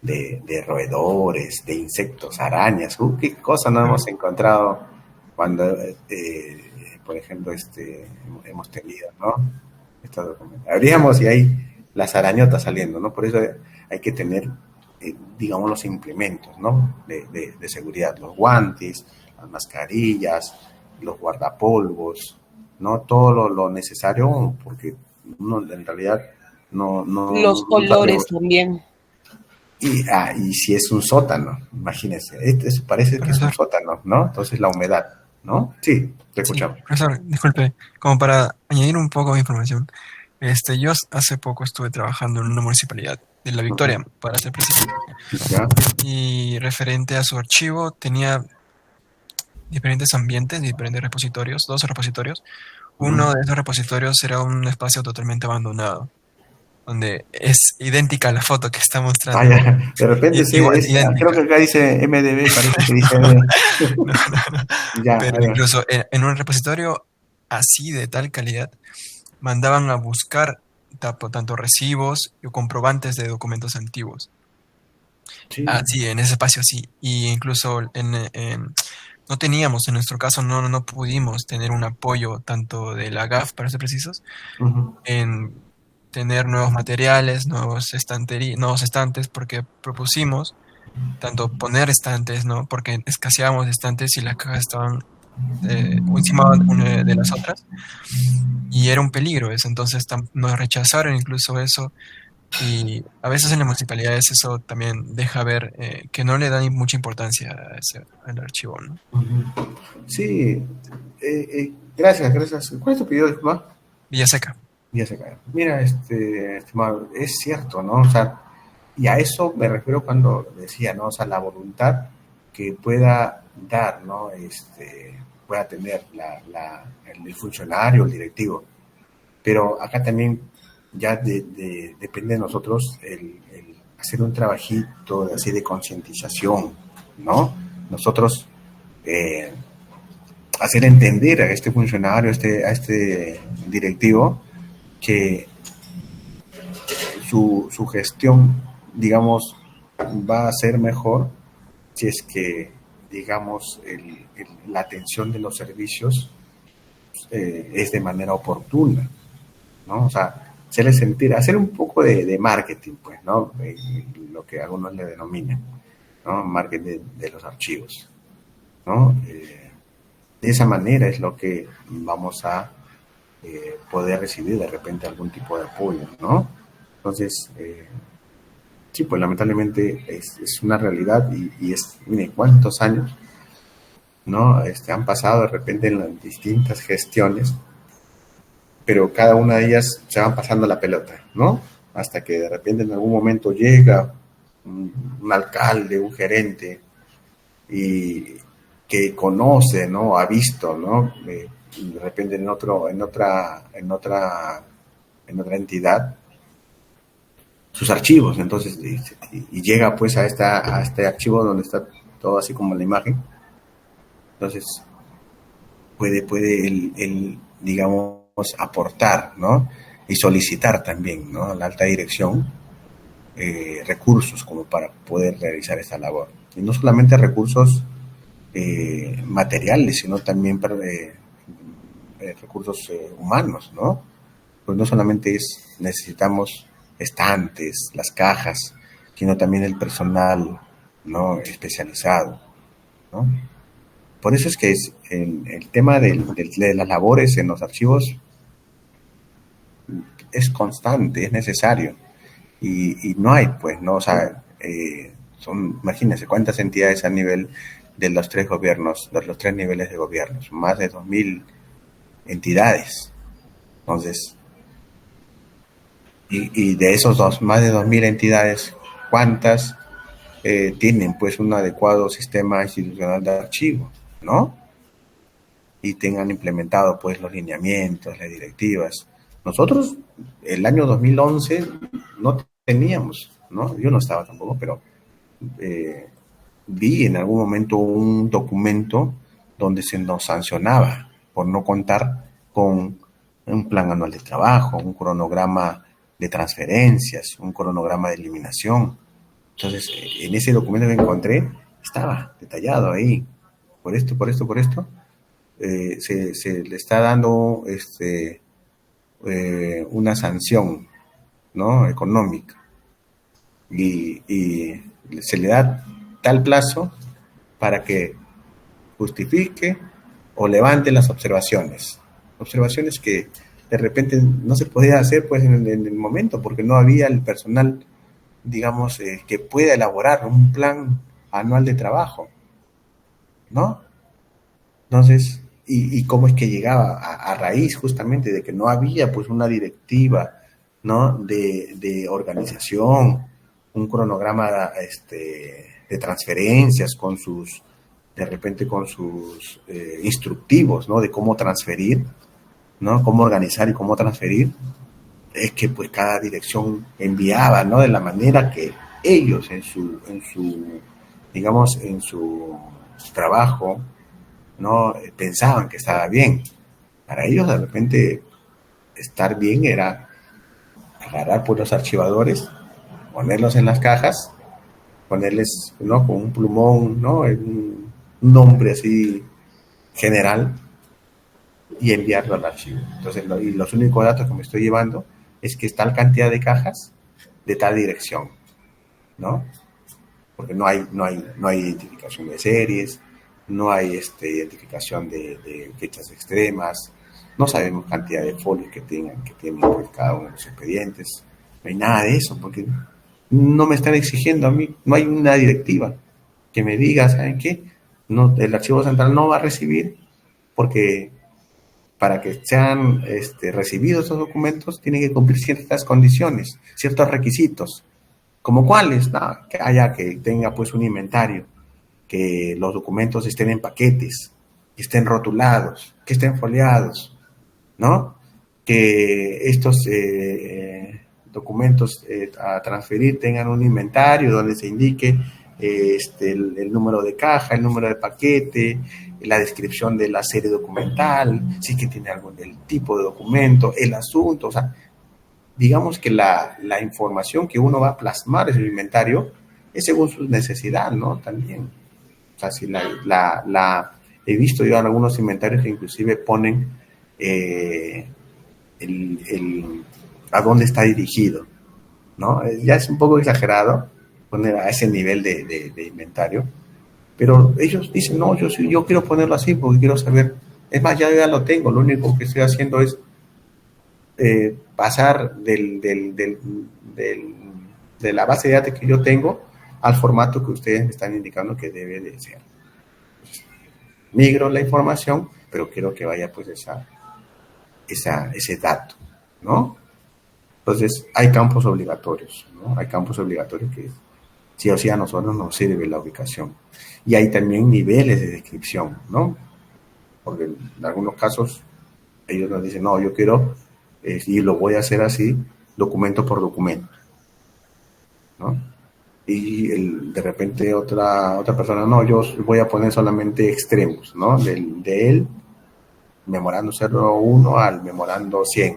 de roedores, de insectos, arañas. ¿Qué cosa no hemos encontrado cuando, por ejemplo, hemos tenido, ¿no? Estos documentos. Abríamos y hay las arañotas saliendo, ¿no? Por eso hay que tener, digamos, los implementos, ¿no? De seguridad, los guantes, las mascarillas, los guardapolvos, ¿no? Todo lo necesario, porque uno en realidad no los olores también. Y si es un sótano, imagínense, parece que es un sótano, ¿no? Entonces la humedad, ¿no? Sí, te escuchamos. Sí, profesor, disculpe, como para añadir un poco de información, yo hace poco estuve trabajando en una municipalidad de La Victoria, para ser preciso. ¿Ya? Y referente a su archivo, tenía diferentes ambientes, diferentes repositorios, 2 repositorios. Uno de esos repositorios era un espacio totalmente abandonado, donde es idéntica a la foto que está mostrando. De repente sí, creo que acá dice MDB, parece que dice MDB. No. Ya, pero incluso en un repositorio así, de tal calidad, mandaban a buscar tanto recibos y comprobantes de documentos antiguos. Sí. Así, en ese espacio sí. Y incluso no teníamos, en nuestro caso, no pudimos tener un apoyo tanto de la GAF, para ser precisos, en tener nuevos materiales, nuevos estantes, porque propusimos tanto poner estantes, ¿no? Porque escaseábamos estantes y las cajas estaban encima de las otras, y era un peligro eso. Entonces nos rechazaron incluso eso, y a veces en las municipalidades eso también deja ver que no le dan mucha importancia al archivo, ¿no? Sí, gracias. ¿Cuál es tu pedido, estimado? Villaseca. Mira, estimado, es cierto, ¿no? O sea, y a eso me refiero cuando decía, ¿no? O sea, la voluntad que pueda dar, ¿no? Pueda tener el funcionario, el directivo. Pero acá también ya depende de nosotros el hacer un trabajito así de concientización, ¿no? Nosotros hacer entender a este funcionario, a este directivo, que su gestión, digamos, va a ser mejor si es que, digamos, la atención de los servicios es de manera oportuna, ¿no? O sea, hacerle sentir, hacer un poco de marketing, pues, ¿no? Lo que algunos le denominan, ¿no? Marketing de los archivos, ¿no? De esa manera es lo que vamos a poder recibir de repente algún tipo de apoyo, ¿no? Entonces, sí, pues lamentablemente es una realidad y es, mire, ¿cuántos años, no? Han pasado de repente en las distintas gestiones, pero cada una de ellas se van pasando la pelota, ¿no? Hasta que de repente en algún momento llega un alcalde, un gerente, y que conoce, ¿no? Ha visto, ¿no? De repente en otra entidad sus archivos, entonces y llega pues a este archivo donde está todo así como la imagen. Entonces puede él, digamos, aportar, ¿no? Y solicitar también, ¿no? A la alta dirección recursos como para poder realizar esta labor. Y no solamente recursos materiales, sino también recursos humanos, ¿no? Pues no solamente necesitamos estantes, las cajas, sino también el personal, ¿no? Especializado, ¿no? Por eso es que el tema de las labores en los archivos es constante, es necesario, y no hay, pues, ¿no? O sea, imagínense cuántas entidades a nivel de los tres gobiernos, de los tres niveles de gobiernos, más de 2.000 entidades. Entonces, y de esos más de 2.000 entidades, ¿cuántas tienen pues un adecuado sistema institucional de archivo, ¿no? Y tengan implementado pues los lineamientos, las directivas. Nosotros, el año 2011, no teníamos, ¿no? Yo no estaba tampoco, pero vi en algún momento un documento donde se nos sancionaba por no contar con un plan anual de trabajo, un cronograma de transferencias, un cronograma de eliminación. Entonces, en ese documento que encontré, estaba detallado ahí, por esto, se le está dando una sanción, ¿no? Económica, y se le da tal plazo para que justifique o levante las observaciones que de repente no se podía hacer pues en el momento, porque no había el personal, digamos, que pueda elaborar un plan anual de trabajo, ¿no? Entonces, y cómo es que llegaba a raíz justamente de que no había pues una directiva, ¿no? De organización, un cronograma de transferencias con sus instructivos, ¿no? De cómo transferir, ¿no? Cómo organizar y cómo transferir. Es que pues cada dirección enviaba, ¿no? De la manera que ellos en su trabajo, ¿no? Pensaban que estaba bien. Para ellos de repente estar bien era agarrar por los archivadores, ponerlos en las cajas, ponerles, ¿no? Con un plumón, ¿no? Un nombre así general, y enviarlo al archivo. Entonces, y los únicos datos que me estoy llevando es que es tal cantidad de cajas de tal dirección, ¿no? Porque no hay identificación de series, no hay identificación de fechas extremas, no sabemos cantidad de folios que tienen pues, cada uno de los expedientes, no hay nada de eso, porque no me están exigiendo a mí, no hay una directiva que me diga, ¿saben qué? No, el archivo central no va a recibir, porque para que sean recibidos esos documentos tienen que cumplir ciertas condiciones, ciertos requisitos. ¿Como cuáles? No, que tenga pues un inventario, que los documentos estén en paquetes, que estén rotulados, que estén foliados, ¿no? Que estos documentos a transferir tengan un inventario donde se indique el número de caja, el número de paquete, la descripción de la serie documental, si es que tiene algo del tipo de documento, el asunto, o sea, digamos que la información que uno va a plasmar en el inventario es según su necesidad, ¿no? También. O sea, si he visto yo en algunos inventarios que inclusive ponen a dónde está dirigido, ¿no? Ya es un poco exagerado poner a ese nivel de inventario, pero ellos dicen, no, yo quiero ponerlo así porque quiero saber, es más, ya lo tengo, lo único que estoy haciendo es pasar de la base de datos que yo tengo al formato que ustedes me están indicando que debe de ser. Migro la información, pero quiero que vaya pues ese dato, ¿no? Entonces, hay campos obligatorios, ¿no? Hay campos obligatorios que sí o sí a nosotros nos sirve la ubicación. Y hay también niveles de descripción, ¿no? Porque en algunos casos ellos nos dicen, no, yo quiero, y lo voy a hacer así, documento por documento, ¿no? Y de repente otra persona, no, yo voy a poner solamente extremos, ¿no? De él, memorando 01 al memorando 100.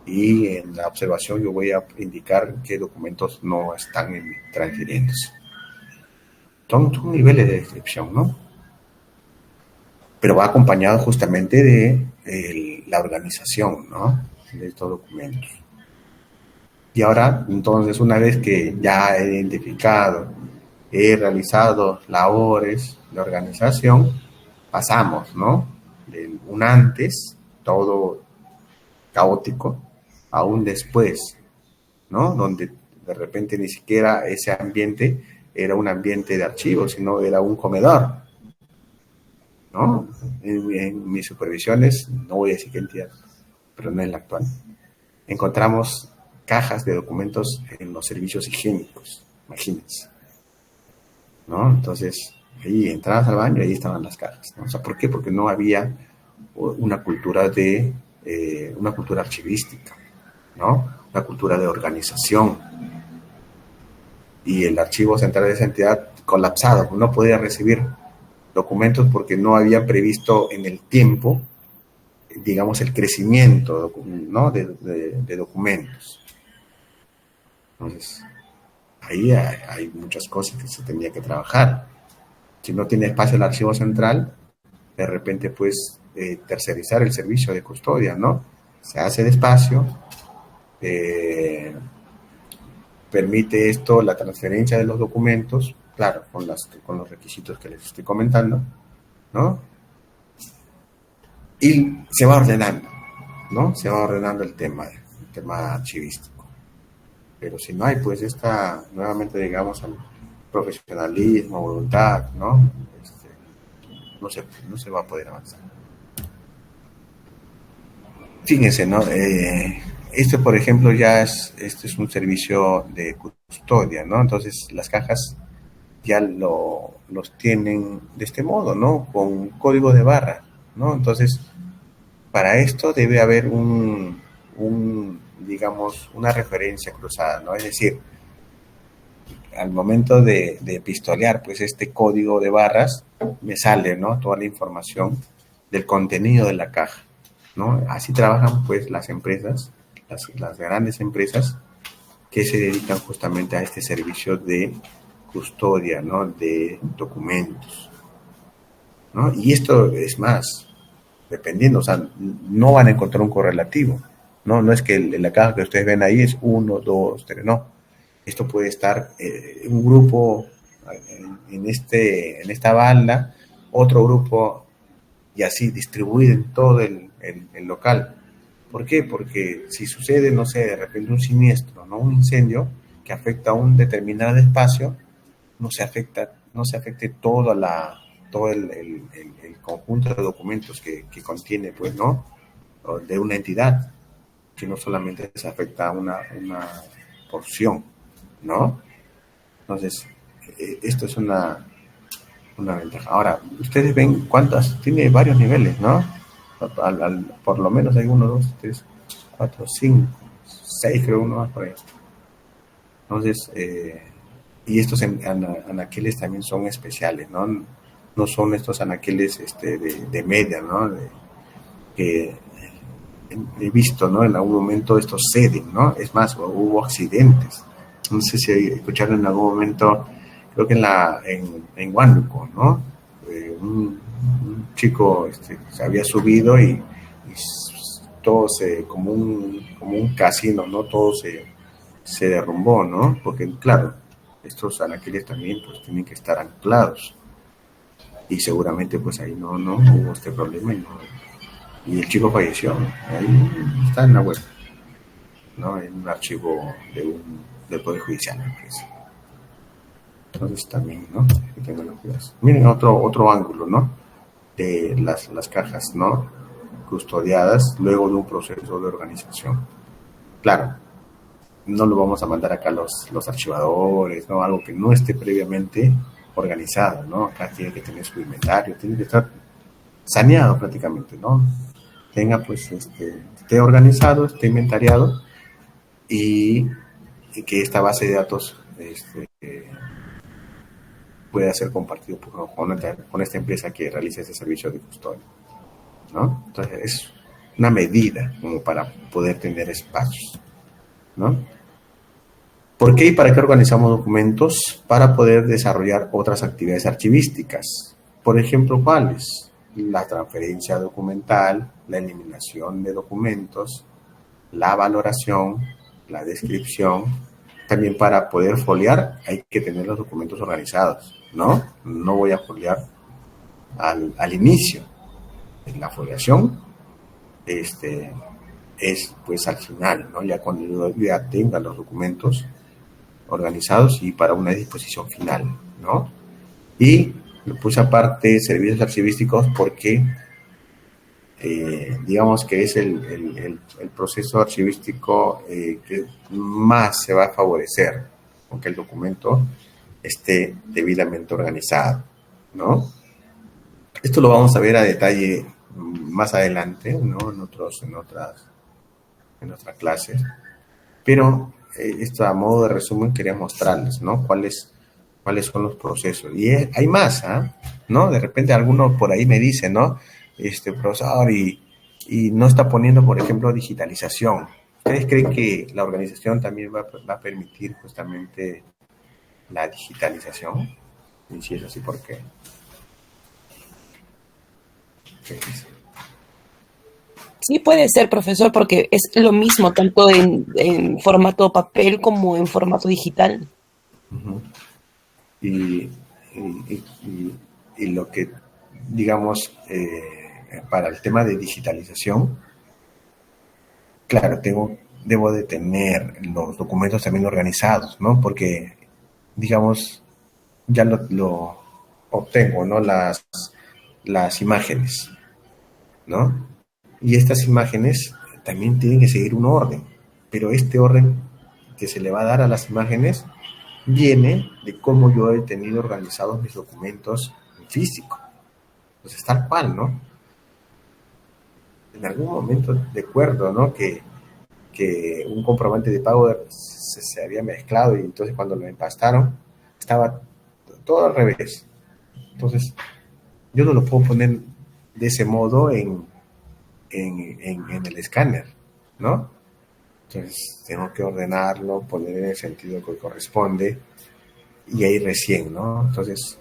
Y en la observación yo voy a indicar qué documentos no están transfiriéndose. Son niveles de descripción, ¿no? Pero va acompañado justamente de la organización, ¿no? De estos documentos. Y ahora, entonces, una vez que ya he identificado, he realizado labores de organización, pasamos, ¿no? De un antes, todo caótico, a un después, ¿no? Donde de repente ni siquiera ese ambiente era un ambiente de archivos, sino era un comedor, ¿no? En mis supervisiones, no voy a decir qué entidad, pero no en la actual, encontramos cajas de documentos en los servicios higiénicos, imagínense, ¿no? Entonces, ahí entrabas al baño y ahí estaban las cajas, ¿no? O sea, ¿por qué? Porque no había una cultura una cultura archivística, ¿no? Una cultura de organización. Y el archivo central de esa entidad colapsado, no podía recibir documentos porque no había previsto en el tiempo, digamos, el crecimiento, ¿no? de documentos. Entonces, ahí hay muchas cosas que se tendría que trabajar. Si no tiene espacio el archivo central, de repente, pues, tercerizar el servicio de custodia, ¿no? Se hace despacio, permite esto la transferencia de los documentos, claro, con los requisitos que les estoy comentando, ¿no? Y se va ordenando, ¿no? Se va ordenando el tema archivístico. Pero si no hay, pues, nuevamente, digamos, al profesionalismo, voluntad, ¿no? No se va a poder avanzar. Fíjense, ¿no? Este, por ejemplo, este es un servicio de custodia, ¿no? Entonces, las cajas ya los tienen de este modo, ¿no? Con código de barra, ¿no? Entonces, para esto debe haber digamos, una referencia cruzada, ¿no? Es decir, al momento de pistolear, pues, este código de barras, me sale, ¿no? Toda la información del contenido de la caja, ¿no? Así trabajan, pues, las empresas, las grandes empresas que se dedican justamente a este servicio de custodia, ¿no? De documentos, ¿no? Y esto es más, dependiendo, o sea, no van a encontrar un correlativo, ¿no? No es que la caja que ustedes ven ahí es 1, 2, 3, no. Esto puede estar un grupo en esta balda, otro grupo, y así distribuido en todo el local. ¿Por qué? Porque si sucede, no sé, de repente un siniestro, ¿no? Un incendio que afecta a un determinado espacio, no se afecte todo el conjunto de documentos que contiene, pues, ¿no? De una entidad, sino solamente se afecta a una porción, ¿no? Entonces, esto es una ventaja. Ahora, ustedes ven cuántas, tiene varios niveles, ¿no? Por lo menos hay 1, 2, 3, 4, 5, 6, creo, uno más por ahí. Entonces, y estos anaqueles también son especiales, ¿no? No son estos anaqueles de media, ¿no? Que he visto, ¿no? En algún momento estos ceden, ¿no? Es más, hubo accidentes. No sé si escucharon en algún momento, creo que en Huánuco, ¿no? Un chico se había subido y todo como un casino, ¿no? Todo se derrumbó, ¿no? Porque, claro, estos anaqueles también pues tienen que estar anclados. Y seguramente pues ahí no hubo este problema y el chico falleció. Ahí está en la web, ¿no? En un archivo del Poder Judicial, me parece. Entonces también, ¿no? Que tengan cuidado. Miren otro ángulo, ¿no? De las cajas, ¿no? Custodiadas luego de un proceso de organización. Claro, no lo vamos a mandar acá los archivadores, ¿no? Algo que no esté previamente organizado, ¿no? Acá tiene que tener su inventario, tiene que estar saneado prácticamente, ¿no? Tenga pues esté organizado, esté inventariado y que esta base de datos pueda ser compartido con esta empresa que realiza ese servicio de custodia, ¿no? Entonces es una medida como para poder tener espacios, ¿no? ¿Por qué y para qué organizamos documentos? Para poder desarrollar otras actividades archivísticas. Por ejemplo, ¿cuáles? La transferencia documental, la eliminación de documentos, la valoración, la descripción. También para poder foliar hay que tener los documentos organizados, ¿no? No voy a foliar al inicio. La foliación es pues al final, ¿no? Ya cuando yo ya tenga los documentos organizados y para una disposición final, ¿no? Y lo puse aparte servicios archivísticos porque digamos que es el proceso archivístico que más se va a favorecer con que el documento esté debidamente organizado, ¿no? Esto lo vamos a ver a detalle más adelante, ¿no? En otras clases, pero esto a modo de resumen quería mostrarles, ¿no? Cuáles son los procesos. Y hay más, ¿no? De repente alguno por ahí me dice, ¿no? Profesor, y no está poniendo, por ejemplo, digitalización. ¿Ustedes creen que la organización también va a permitir justamente la digitalización? Y si es así, ¿por qué? ¿Qué dice? Sí puede ser, profesor, porque es lo mismo tanto en formato papel como en formato digital. Uh-huh. Y lo que, digamos, para el tema de digitalización, claro, debo de tener los documentos también organizados, ¿no? Porque, digamos, ya lo obtengo, ¿no? Las imágenes, ¿no? Y estas imágenes también tienen que seguir un orden, pero este orden que se le va a dar a las imágenes viene de cómo yo he tenido organizados mis documentos en físico. Entonces, tal cual, ¿no? En algún momento recuerdo, ¿no? Que un comprobante de pago se había mezclado y entonces cuando lo empastaron estaba todo al revés. Entonces, yo no lo puedo poner de ese modo en el escáner, ¿no? Entonces tengo que ordenarlo, poner en el sentido que corresponde y ahí recién, ¿no? Entonces,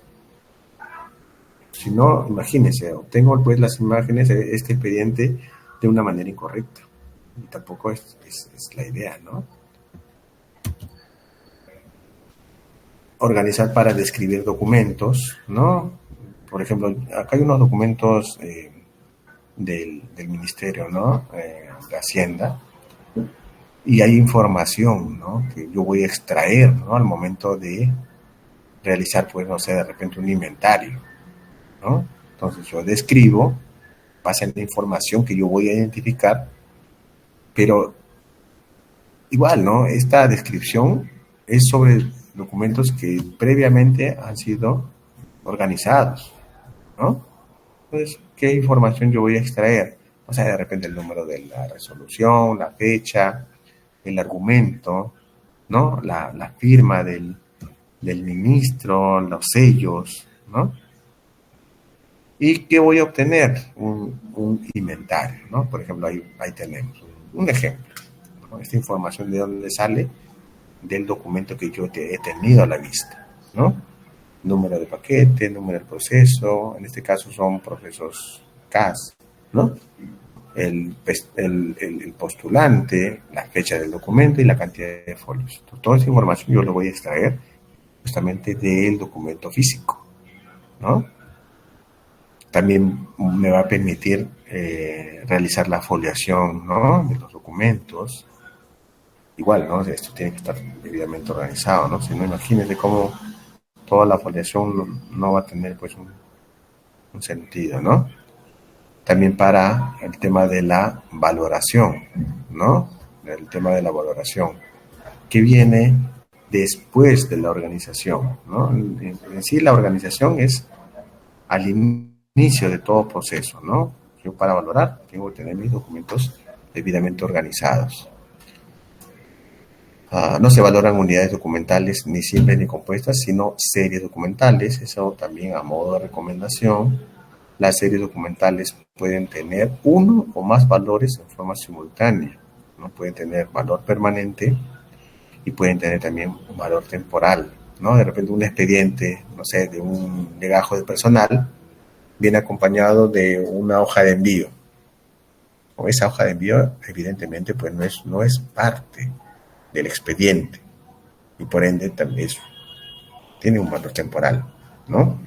si no, imagínense, obtengo pues las imágenes de este expediente de una manera incorrecta y tampoco es la idea, ¿no? Organizar para describir documentos, ¿no? Por ejemplo, acá hay unos documentos del Ministerio, ¿no? De Hacienda, y hay información, ¿no? Que yo voy a extraer, ¿no? Al momento de realizar, pues, no sé, de repente un inventario, ¿no? Entonces yo describo, pasa la información que yo voy a identificar, pero igual, ¿no? Esta descripción es sobre documentos que previamente han sido organizados, ¿no? Entonces, ¿qué información yo voy a extraer? O sea, de repente el número de la resolución, la fecha, el argumento, ¿no? La firma del ministro, los sellos, ¿no? ¿Y qué voy a obtener? Un inventario, ¿no? Por ejemplo, ahí tenemos un ejemplo, ¿no? Esta información de dónde sale del documento que yo he tenido a la vista, ¿no? Número de paquete, número del proceso, en este caso son procesos CAS, ¿no? el postulante, la fecha del documento y la cantidad de folios. Entonces, toda esa información yo lo voy a extraer justamente del documento físico, ¿no? También me va a permitir realizar la foliación, ¿no?, de los documentos. Igual, ¿no? Esto tiene que estar debidamente organizado, ¿no? Si no, imagínense cómo toda la foliación no va a tener, pues, un sentido, ¿no? También para el tema de la valoración, ¿no? El tema de la valoración, que viene después de la organización, ¿no? En sí, la organización es al inicio de todo proceso, ¿no? Yo, para valorar, tengo que tener mis documentos debidamente organizados. No se valoran unidades documentales ni simples ni compuestas, sino series documentales. Eso también a modo de recomendación. Las series documentales pueden tener uno o más valores en forma simultánea, ¿no? Pueden tener valor permanente y pueden tener también un valor temporal, ¿no? De repente un expediente, no sé, de un legajo de personal, viene acompañado de una hoja de envío. O esa hoja de envío, evidentemente, pues no es parte del expediente y por ende también tiene un valor temporal, ¿no?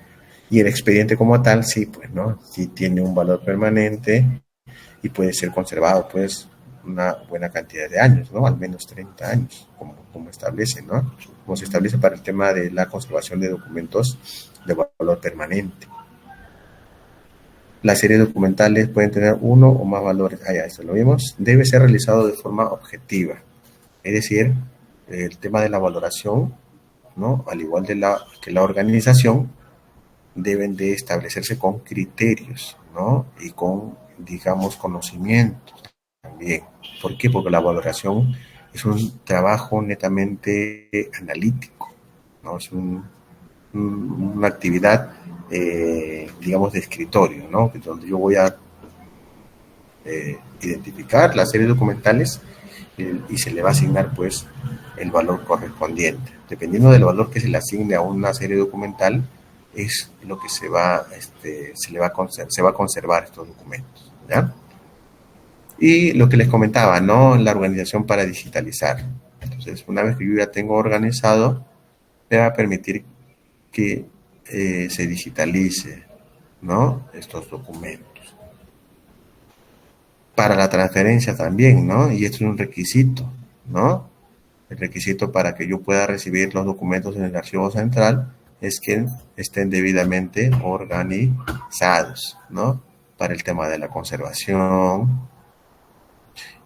Y el expediente como tal, sí, pues, ¿no? Sí tiene un valor permanente y puede ser conservado, pues, una buena cantidad de años, ¿no? Al menos 30 años, como establece, ¿no? Como se establece para el tema de la conservación de documentos de valor permanente. Las series documentales pueden tener uno o más valores. Ya, eso lo vimos. Debe ser realizado de forma objetiva. Es decir, el tema de la valoración, ¿no?, al igual que la organización, deben de establecerse con criterios, ¿no?, y con, digamos, conocimientos también. ¿Por qué? Porque la valoración es un trabajo netamente analítico, ¿no? Es una actividad, digamos, de escritorio, ¿no?, donde yo voy a identificar las series documentales y se le va a asignar, pues, el valor correspondiente. Dependiendo del valor que se le asigne a una serie documental, es lo que se va a conservar estos documentos, ¿ya? Y lo que les comentaba, ¿no?, la organización para digitalizar. Entonces, una vez que yo ya tengo organizado, me va a permitir que se digitalice, ¿no?, estos documentos. Para la transferencia también, ¿no? Y esto es un requisito, ¿no? El requisito para que yo pueda recibir los documentos en el archivo central es que estén debidamente organizados, ¿no?, para el tema de la conservación.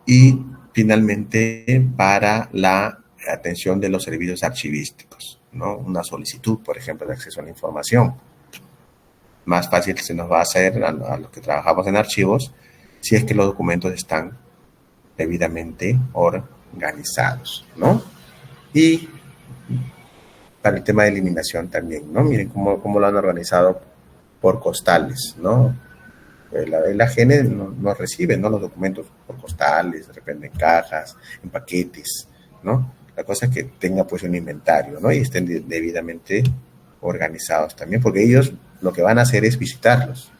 Y finalmente, para la atención de los servicios archivísticos, ¿no? Una solicitud, por ejemplo, de acceso a la información. Más fácil se nos va a hacer a los que trabajamos en archivos si es que los documentos están debidamente organizados, ¿no? Y para el tema de eliminación también, ¿no? Miren cómo lo han organizado por costales, ¿no? El AGN nos recibe, ¿no?, los documentos por costales, de repente en cajas, en paquetes, ¿no? La cosa es que tenga, pues, un inventario, ¿no?, y estén debidamente organizados también, porque ellos lo que van a hacer es visitarlos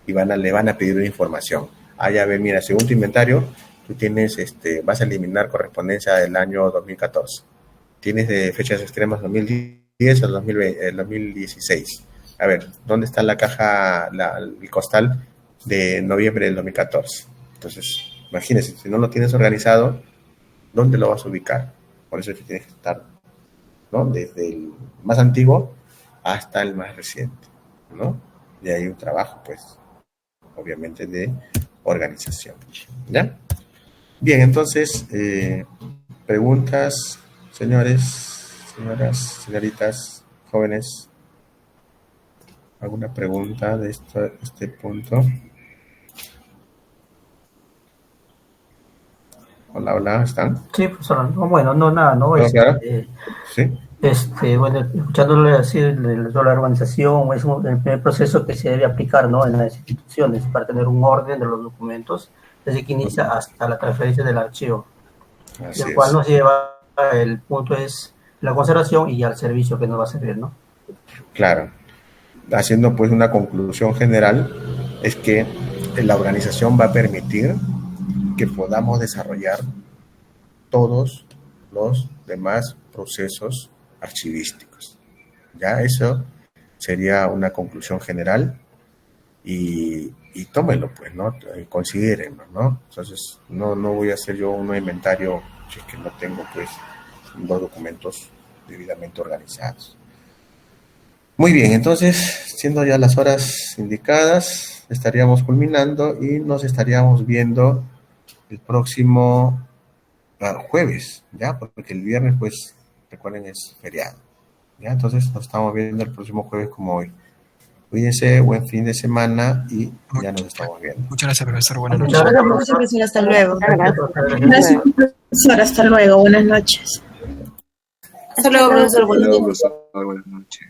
y le van a pedir una información. Ya ver, mira, según tu inventario, tú tienes, vas a eliminar correspondencia del año 2014. Tienes de fechas extremas 2010 al 2016. A ver, ¿dónde está la caja, el costal de noviembre del 2014? Entonces, imagínense, si no lo tienes organizado, ¿dónde lo vas a ubicar? Por eso es que tienes que estar, ¿no?, desde el más antiguo hasta el más reciente, ¿no? Y hay un trabajo, pues, obviamente de organización, ¿ya? Bien, entonces, preguntas, señores, señoras, señoritas, jóvenes. ¿Alguna pregunta de este punto? Hola, ¿están? Sí, profesor. No, bueno, no, nada, ¿no? Claro. Sí. Bueno, escuchándole así sobre la organización, es el primer proceso que se debe aplicar, ¿no?, en las instituciones para tener un orden de los documentos desde que inicia hasta la transferencia del archivo. Así el cual es. nos lleva, el punto es la conservación y al servicio que nos va a servir, ¿no? Claro. Haciendo, pues, una conclusión general, es que la organización va a permitir que podamos desarrollar todos los demás procesos archivísticos. Ya eso sería una conclusión general y tómenlo, pues, ¿no? Considérenlo, ¿no? Entonces, no voy a hacer yo un inventario si es que no tengo, pues, los documentos debidamente organizados. Muy bien, entonces, siendo ya las horas indicadas, estaríamos culminando y nos estaríamos viendo el próximo jueves, ¿ya? Porque el viernes, pues, recuerden, es feriado, ¿ya? Entonces, nos estamos viendo el próximo jueves como hoy. Cuídense, buen fin de semana y ya nos estamos viendo. Muchas gracias, profesor. Buenas noches. Muchas gracias, profesor. Hasta luego. Gracias, profesor. Hasta luego. Buenas noches. Hasta luego, profesor. Buenas noches. Buenas noches.